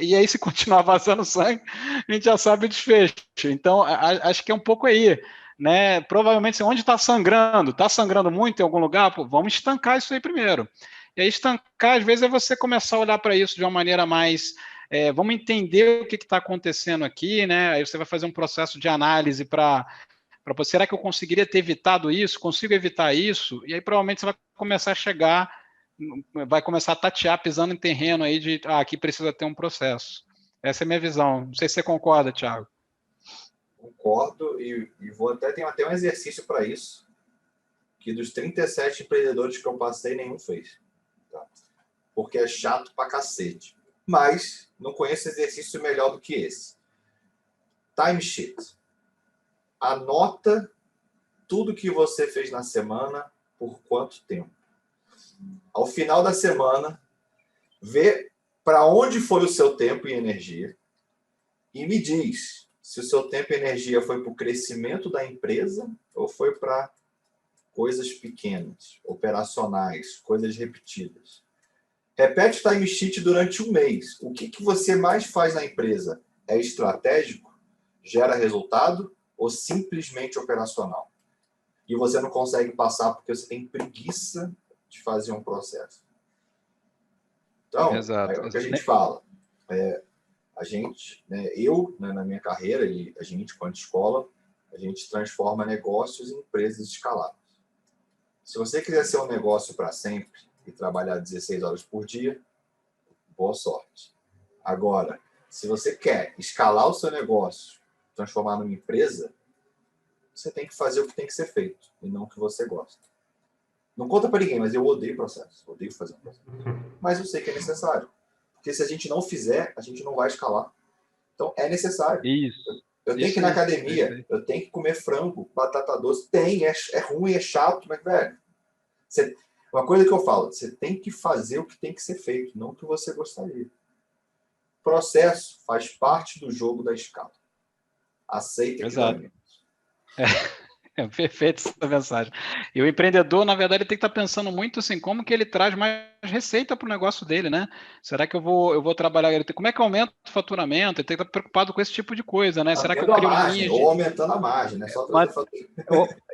e aí, se continuar vazando sangue, a gente já sabe o desfecho. Então, acho que é um pouco aí. Né? Provavelmente, onde está sangrando muito em algum lugar, pô, vamos estancar isso aí primeiro. E aí, estancar, às vezes, é você começar a olhar para isso de uma maneira mais. Vamos entender o que está acontecendo aqui, né? Aí você vai fazer um processo de análise para será que eu conseguiria ter evitado isso? Consigo evitar isso? E aí, provavelmente, você vai começar a chegar, vai começar a tatear, pisando em terreno aí de aqui precisa ter um processo. Essa é a minha visão. Não sei se você concorda, Thiago. Concordo, e tem até um exercício para isso, que dos 37 empreendedores que eu passei, nenhum fez. Tá? Porque é chato pra cacete. Mas não conheço exercício melhor do que esse. Timesheet. Anota tudo que você fez na semana, por quanto tempo. Ao final da semana, vê para onde foi o seu tempo e energia e me diz se o seu tempo e energia foi para o crescimento da empresa ou foi para coisas pequenas, operacionais, coisas repetidas. Repete o timesheet durante um mês. O que você mais faz na empresa? É estratégico? Gera resultado? Ou simplesmente operacional? E você não consegue passar porque você tem preguiça de fazer um processo. Então, Exato. É o que a gente fala. A gente, né, eu, né, na minha carreira, e a gente, quanto escola, a gente transforma negócios em empresas escaláveis. Se você quiser ser um negócio para sempre e trabalhar 16 horas por dia, boa sorte. Agora, se você quer escalar o seu negócio, transformar numa empresa, você tem que fazer o que tem que ser feito e não o que você gosta. Não conta para ninguém, mas eu odeio processo. Odeio fazer um processo. Mas eu sei que é necessário. Porque se a gente não fizer, a gente não vai escalar. Então, é necessário. Isso. Eu tenho que ir na academia, eu tenho que comer frango, batata doce. É ruim, é chato, mas, velho, uma coisa que eu falo, você tem que fazer o que tem que ser feito, não o que você gostaria. Processo faz parte do jogo da escala. Aceita que dói menos. É perfeito essa mensagem. E o empreendedor, na verdade, ele tem que estar pensando muito assim, como que ele traz mais receita para o negócio dele, né? Será que eu vou trabalhar? Como é que aumenta o faturamento? Ele tem que estar preocupado com esse tipo de coisa, né? Será que eu crio margem, ou aumentando a margem, né? Só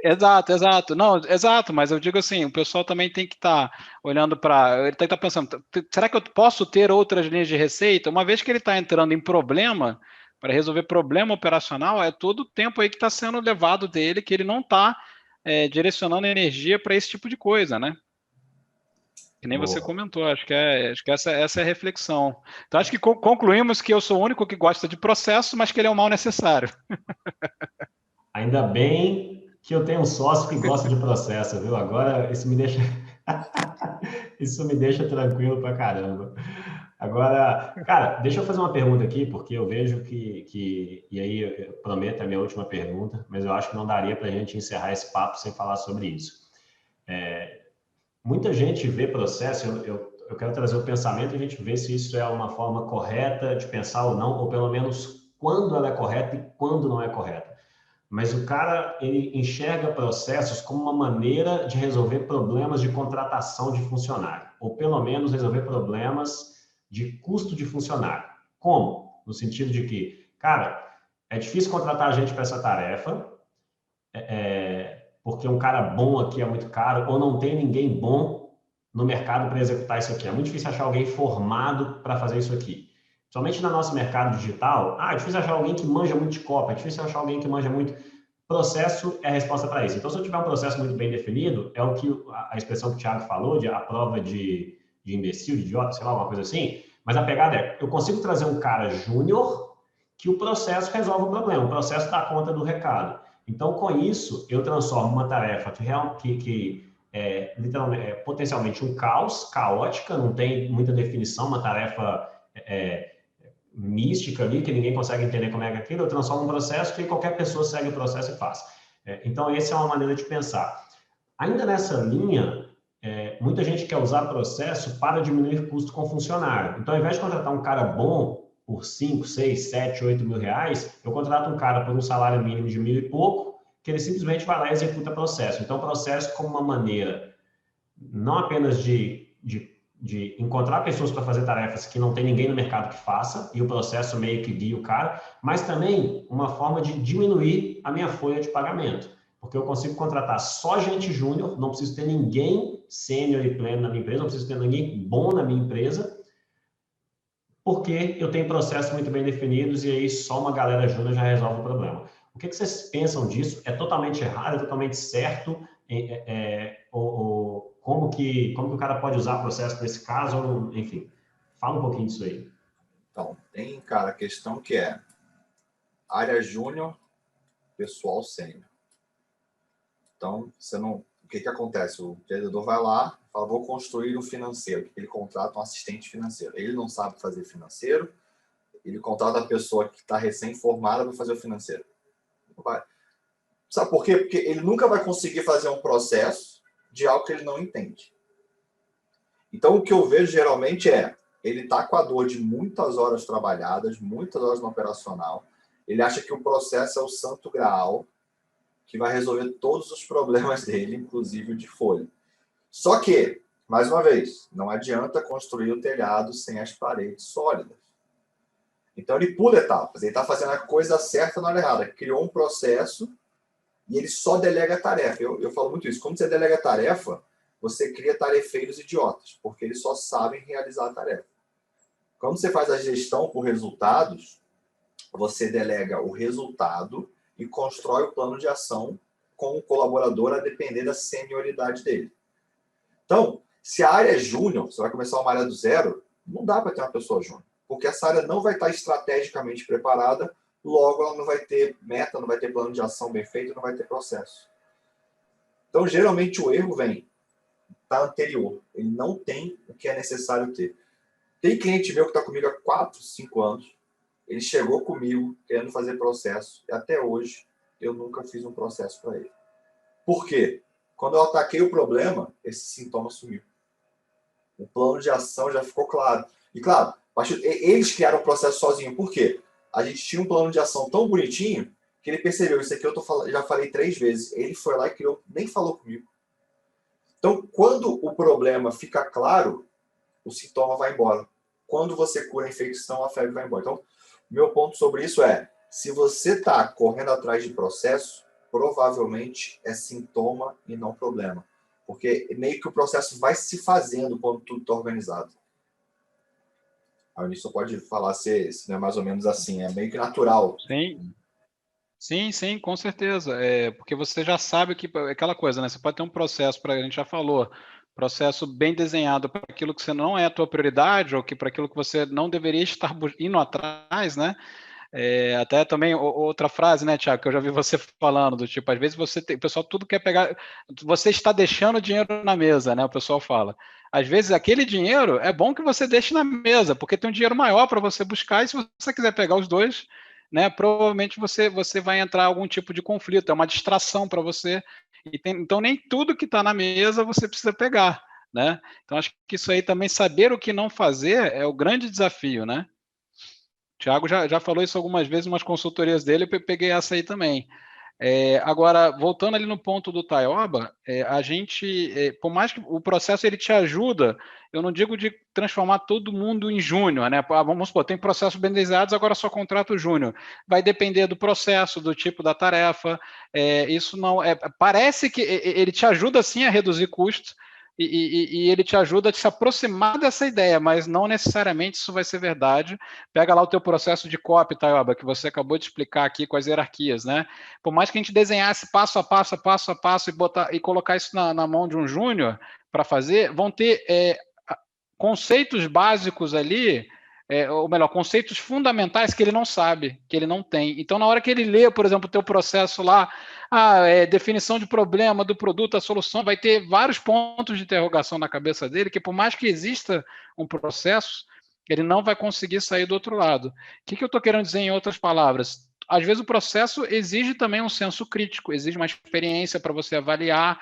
Exato. Não, exato, mas eu digo assim, o pessoal também tem que estar olhando para. Ele tem que estar pensando, será que eu posso ter outras linhas de receita? Uma vez que ele está entrando em problema, para resolver problema operacional, é todo o tempo aí que está sendo levado dele, que ele não está direcionando energia para esse tipo de coisa, né? Que nem você comentou, acho que essa é a reflexão. Então, acho que concluímos que eu sou o único que gosta de processo, mas que ele é um mal necessário. Ainda bem que eu tenho um sócio que gosta de processo, viu? Agora, isso me deixa... isso me deixa tranquilo pra caramba. Agora, cara, deixa eu fazer uma pergunta aqui, porque eu vejo e aí eu prometo a minha última pergunta, mas eu acho que não daria para a gente encerrar esse papo sem falar sobre isso. Muita gente vê processo, eu quero trazer o pensamento e a gente vê se isso é uma forma correta de pensar ou não, ou pelo menos quando ela é correta e quando não é correta. Mas o cara, ele enxerga processos como uma maneira de resolver problemas de contratação de funcionário, ou pelo menos resolver problemas de custo de funcionário. Como? No sentido de que, cara, é difícil contratar gente para essa tarefa, porque um cara bom aqui é muito caro, ou não tem ninguém bom no mercado para executar isso aqui. É muito difícil achar alguém formado para fazer isso aqui. Somente no nosso mercado digital, é difícil achar alguém que manja muito de copy, é difícil achar alguém que manja muito. Processo é a resposta para isso. Então, se eu tiver um processo muito bem definido, é o que a expressão que o Thiago falou, a prova de imbecil, de idiota, sei lá, alguma coisa assim. Mas a pegada é, eu consigo trazer um cara júnior que o processo resolve o problema, o processo dá conta do recado. Então, com isso, eu transformo uma tarefa que literalmente, é potencialmente um caos, caótica, não tem muita definição, uma tarefa mística ali, que ninguém consegue entender como é aquilo, eu transformo um processo que qualquer pessoa segue o processo e faz. Então, essa é uma maneira de pensar. Ainda nessa linha, muita gente quer usar processo para diminuir custo com funcionário. Então, ao invés de contratar um cara bom por 5, 6, 7, 8 mil reais, eu contrato um cara por um salário mínimo de 1.000 e pouco, que ele simplesmente vai lá e executa processo. Então, processo como uma maneira não apenas de encontrar pessoas para fazer tarefas que não tem ninguém no mercado que faça, e o processo meio que guia o cara, mas também uma forma de diminuir a minha folha de pagamento, porque eu consigo contratar só gente júnior, não preciso ter ninguém sênior e pleno na minha empresa, não preciso ter ninguém bom na minha empresa, porque eu tenho processos muito bem definidos e aí só uma galera júnior já resolve o problema. O que vocês pensam disso? É totalmente errado? É totalmente certo? Como que o cara pode usar processo nesse caso? Enfim, fala um pouquinho disso aí. Então, tem, cara, a questão que é área júnior, pessoal sênior. Então, o que acontece? O empreendedor vai lá, fala, vou construir um financeiro. Ele contrata um assistente financeiro. Ele não sabe fazer financeiro, ele contrata a pessoa que está recém-formada para fazer o financeiro. Não vai. Sabe por quê? Porque ele nunca vai conseguir fazer um processo de algo que ele não entende. Então, o que eu vejo geralmente ele está com a dor de muitas horas trabalhadas, muitas horas no operacional. Ele acha que o processo é o santo graal, que vai resolver todos os problemas dele, inclusive o de folha. Só que, mais uma vez, não adianta construir o telhado sem as paredes sólidas. Então, ele pula etapas. Ele está fazendo a coisa certa na hora errada. Criou um processo e ele só delega a tarefa. Eu falo muito isso. Quando você delega a tarefa, você cria tarefeiros idiotas, porque eles só sabem realizar a tarefa. Quando você faz a gestão por resultados, você delega o resultado e constrói o plano de ação com o colaborador a depender da senioridade dele. Então, se a área é júnior, você vai começar uma área do zero, não dá para ter uma pessoa júnior, porque essa área não vai estar estrategicamente preparada, logo ela não vai ter meta, não vai ter plano de ação bem feito, não vai ter processo. Então, geralmente o erro vem da anterior. Ele não tem o que é necessário ter. Tem cliente meu que está comigo há 4, 5 anos. Ele chegou comigo querendo fazer processo e até hoje eu nunca fiz um processo para ele. Por quê? Quando eu ataquei o problema, esse sintoma sumiu. O plano de ação já ficou claro. E claro, eles criaram o processo sozinhos. Por quê? A gente tinha um plano de ação tão bonitinho que ele percebeu, isso aqui já falei 3 vezes. Ele foi lá e criou, nem falou comigo. Então, quando o problema fica claro, o sintoma vai embora. Quando você cura a infecção, a febre vai embora. Então, meu ponto sobre isso se você está correndo atrás de processo, provavelmente é sintoma e não problema. Porque meio que o processo vai se fazendo quando tudo está organizado. A Eunice pode falar se não é mais ou menos assim, é meio que natural. Sim, com certeza. Porque você já sabe que aquela coisa, né? Você pode ter um processo, a gente já falou, processo bem desenhado para aquilo que você não é a tua prioridade ou que para aquilo que você não deveria estar indo atrás, né? Até também outra frase, né, Thiago, que eu já vi você falando, do tipo, às vezes o pessoal tudo quer pegar, você está deixando dinheiro na mesa, né, o pessoal fala. Às vezes aquele dinheiro é bom que você deixe na mesa, porque tem um dinheiro maior para você buscar, e se você quiser pegar os dois, né, provavelmente você vai entrar em algum tipo de conflito, é uma distração para você, então nem tudo que está na mesa você precisa pegar, né, então acho que isso aí também, saber o que não fazer é o grande desafio, né. O Thiago já falou isso algumas vezes em umas consultorias dele, eu peguei essa aí também. Agora, voltando ali no ponto do Taioba, a gente, por mais que o processo ele te ajuda, eu não digo de transformar todo mundo em júnior, né? Vamos supor, tem processos bem desenhados, agora só contrato júnior. Vai depender do processo, do tipo da tarefa. Isso não parece que ele te ajuda sim a reduzir custos, e ele te ajuda a se aproximar dessa ideia, mas não necessariamente isso vai ser verdade. Pega lá o teu processo de copy, Taioba, que você acabou de explicar aqui com as hierarquias, né? Por mais que a gente desenhasse passo a passo e colocar isso na mão de um júnior para fazer, vão ter conceitos básicos ali, ou melhor, conceitos fundamentais que ele não sabe, que ele não tem. Então, na hora que ele lê, por exemplo, o teu processo lá, definição de problema do produto, a solução, vai ter vários pontos de interrogação na cabeça dele, que por mais que exista um processo, ele não vai conseguir sair do outro lado. O que eu estou querendo dizer em outras palavras? às vezes o processo exige também um senso crítico, exige uma experiência para você avaliar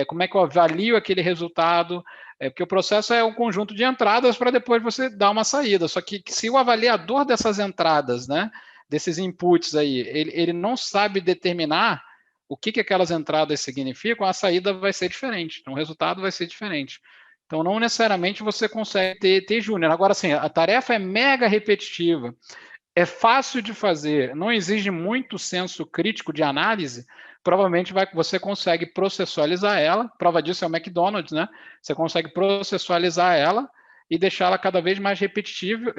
como é que eu avalio aquele resultado, porque o processo é um conjunto de entradas para depois você dar uma saída. Só que se o avaliador dessas entradas, né, desses inputs aí, ele não sabe determinar o que aquelas entradas significam, a saída vai ser diferente, então o resultado vai ser diferente. Então, não necessariamente você consegue ter júnior. Agora, assim, a tarefa é mega repetitiva, é fácil de fazer, não exige muito senso crítico de análise, provavelmente você consegue processualizar ela, prova disso é o McDonald's, né? Você consegue processualizar ela e deixá-la cada vez mais repetida,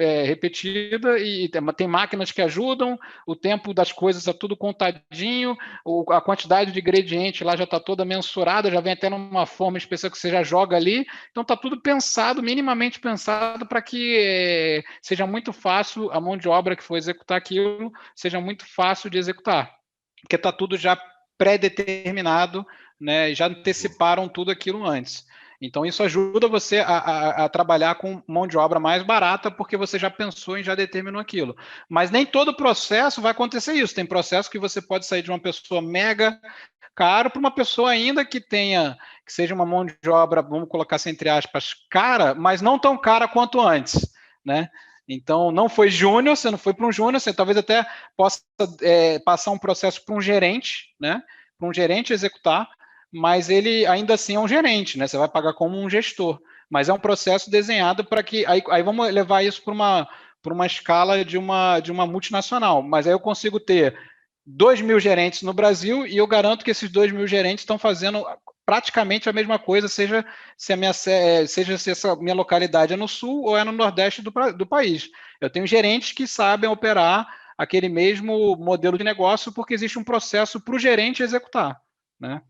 e tem máquinas que ajudam, o tempo das coisas está tudo contadinho, a quantidade de ingrediente lá já está toda mensurada, já vem até numa forma especial que você já joga ali, então está tudo pensado, minimamente pensado, para que seja muito fácil, a mão de obra que for executar aquilo, seja muito fácil de executar, porque está tudo já pré-determinado, né? Já anteciparam tudo aquilo antes. Então, isso ajuda você a trabalhar com mão de obra mais barata, porque você já pensou e já determinou aquilo. Mas nem todo processo vai acontecer isso. Tem processo que você pode sair de uma pessoa mega caro para uma pessoa ainda que seja uma mão de obra, vamos colocar assim, entre aspas, cara, mas não tão cara quanto antes, né? Então, não foi júnior, você não foi para um júnior, você talvez até possa passar um processo para um gerente, né? Para um gerente executar, mas ele ainda assim é um gerente, né? Você vai pagar como um gestor, mas é um processo desenhado para que... Aí vamos levar isso para uma escala de uma multinacional, mas aí eu consigo ter 2.000 gerentes no Brasil e eu garanto que esses 2.000 gerentes estão fazendo praticamente a mesma coisa, seja se essa minha localidade é no sul ou é no nordeste do país. Eu tenho gerentes que sabem operar aquele mesmo modelo de negócio porque existe um processo para o gerente executar, né?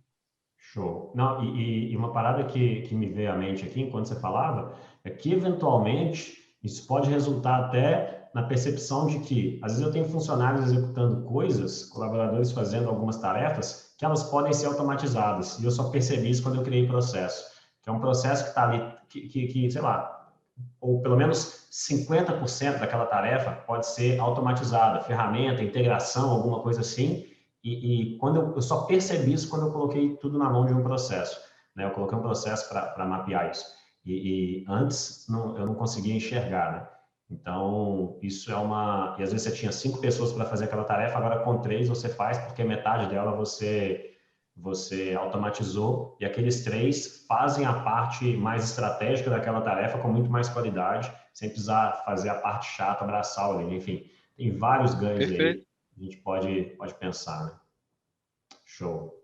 Show. Não, e uma parada que me veio à mente aqui, enquanto você falava, é que, eventualmente, isso pode resultar até na percepção de que, às vezes, eu tenho funcionários executando coisas, colaboradores fazendo algumas tarefas, que elas podem ser automatizadas. E eu só percebi isso quando eu criei processo. Que é um processo que está ali, que, sei lá, ou pelo menos 50% daquela tarefa pode ser automatizada, ferramenta, integração, alguma coisa assim. E quando eu só percebi isso quando eu coloquei tudo na mão de um processo, né? Eu coloquei um processo para mapear isso. E antes eu não conseguia enxergar, né? Então, isso é uma... E às vezes você tinha 5 pessoas para fazer aquela tarefa, agora com 3 você faz, porque metade dela você automatizou, e aqueles 3 fazem a parte mais estratégica daquela tarefa com muito mais qualidade, sem precisar fazer a parte chata, abraçar o líder. Enfim, tem vários ganhos aí que a gente pode pensar, né? Show.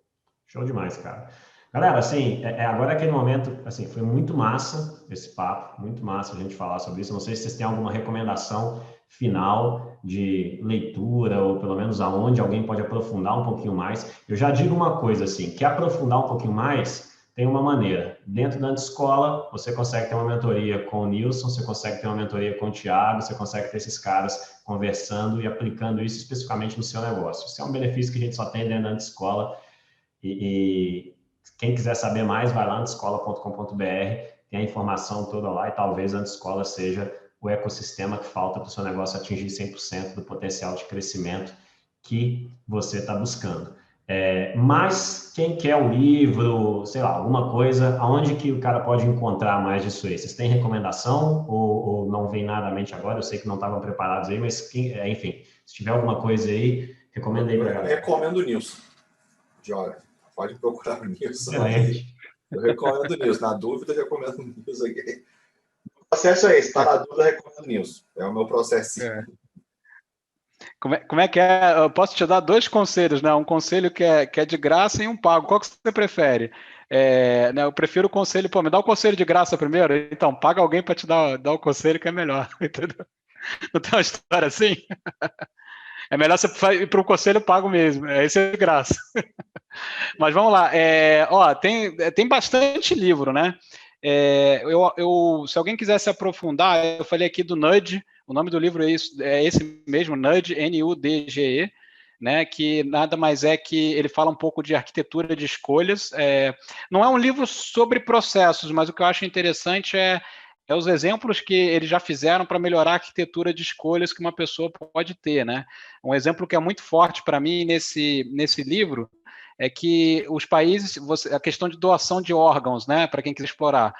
Show demais, cara. Galera, assim, agora é aquele momento, assim, foi muito massa esse papo, muito massa a gente falar sobre isso. Não sei se vocês têm alguma recomendação final de leitura, ou pelo menos aonde alguém pode aprofundar um pouquinho mais. Eu já digo uma coisa, assim, quer aprofundar um pouquinho mais, tem uma maneira. Dentro da escola, você consegue ter uma mentoria com o Nilson, você consegue ter uma mentoria com o Thiago, você consegue ter esses caras conversando e aplicando isso especificamente no seu negócio. Isso é um benefício que a gente só tem dentro da escola. E quem quiser saber mais, vai lá na escola.com.br, tem a informação toda lá, e talvez a escola seja o ecossistema que falta para o seu negócio atingir 100% do potencial de crescimento que você está buscando. Mas quem quer o livro, sei lá, alguma coisa, aonde que o cara pode encontrar mais disso aí? Vocês têm recomendação ou não vem nada à mente agora? Eu sei que não estavam preparados aí, mas enfim, se tiver alguma coisa aí, recomenda aí para a galera. Recomendo o Nilson. Joga. Pode procurar o Nilson. Excelente. Eu recomendo o Nilson. Na dúvida, eu recomendo o Nilson aqui. O processo é esse. Está na dúvida, eu recomendo o Nilson. É o meu processo. Como é que é? Eu posso te dar 2 conselhos, né? Um conselho que é de graça e um pago. Qual que você prefere? Né, eu prefiro o conselho... Pô, me dá o conselho de graça primeiro? Então, paga alguém para te dar o conselho que é melhor. Entendeu? Não tem uma história assim? É melhor você ir para o conselho pago mesmo. Esse é de graça. Mas vamos lá. Tem bastante livro, né? Se alguém quiser se aprofundar, eu falei aqui do Nudge, o nome do livro é esse mesmo, Nudge, Nudge, né? Que nada mais é que ele fala um pouco de arquitetura de escolhas. Não é um livro sobre processos, mas o que eu acho interessante é é os exemplos que eles já fizeram para melhorar a arquitetura de escolhas que uma pessoa pode ter, né? Um exemplo que é muito forte para mim nesse livro é que os países, a questão de doação de órgãos, né, para quem quiser explorar,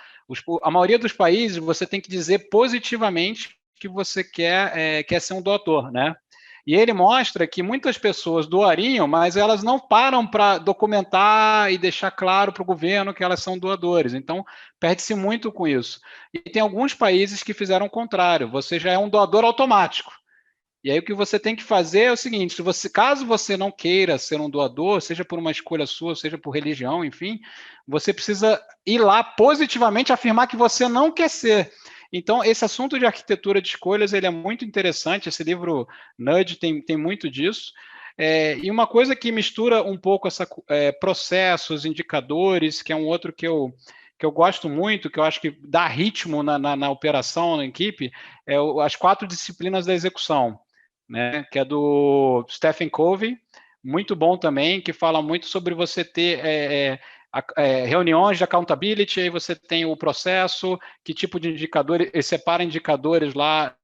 a maioria dos países você tem que dizer positivamente que você quer ser um doador, né? E ele mostra que muitas pessoas doariam, mas elas não param para documentar e deixar claro para o governo que elas são doadores. Então, perde-se muito com isso. E tem alguns países que fizeram o contrário. Você já é um doador automático. E aí o que você tem que fazer é o seguinte: caso você não queira ser um doador, seja por uma escolha sua, seja por religião, enfim, você precisa ir lá positivamente afirmar que você não quer ser. Então, esse assunto de arquitetura de escolhas ele é muito interessante. Esse livro Nudge tem muito disso. E uma coisa que mistura um pouco processos, indicadores, que é um outro que eu gosto muito, que eu acho que dá ritmo na operação, na equipe, as 4 disciplinas da execução, né, que é do Stephen Covey, muito bom também, que fala muito sobre você ter reuniões de accountability, aí você tem o processo, que tipo de indicador, ele separa indicadores lá,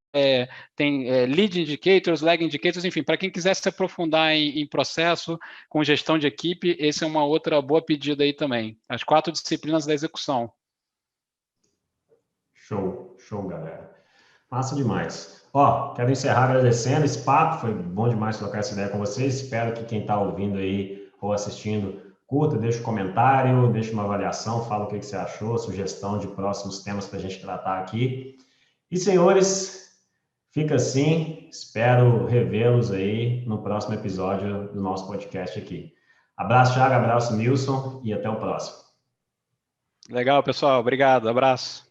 tem lead indicators, lag indicators, enfim, para quem quiser se aprofundar em processo, com gestão de equipe, esse é uma outra boa pedida aí também. As 4 disciplinas da execução. Show, galera. Massa demais. Ó, quero encerrar agradecendo esse papo, foi bom demais trocar essa ideia com vocês. Espero que quem está ouvindo aí ou assistindo, curta, deixe um comentário, deixe uma avaliação, fala o que você achou, sugestão de próximos temas para a gente tratar aqui. E, senhores, fica assim, espero revê-los aí no próximo episódio do nosso podcast aqui. Abraço, Thiago, abraço, Nilson, e até o próximo. Legal, pessoal. Obrigado. Abraço.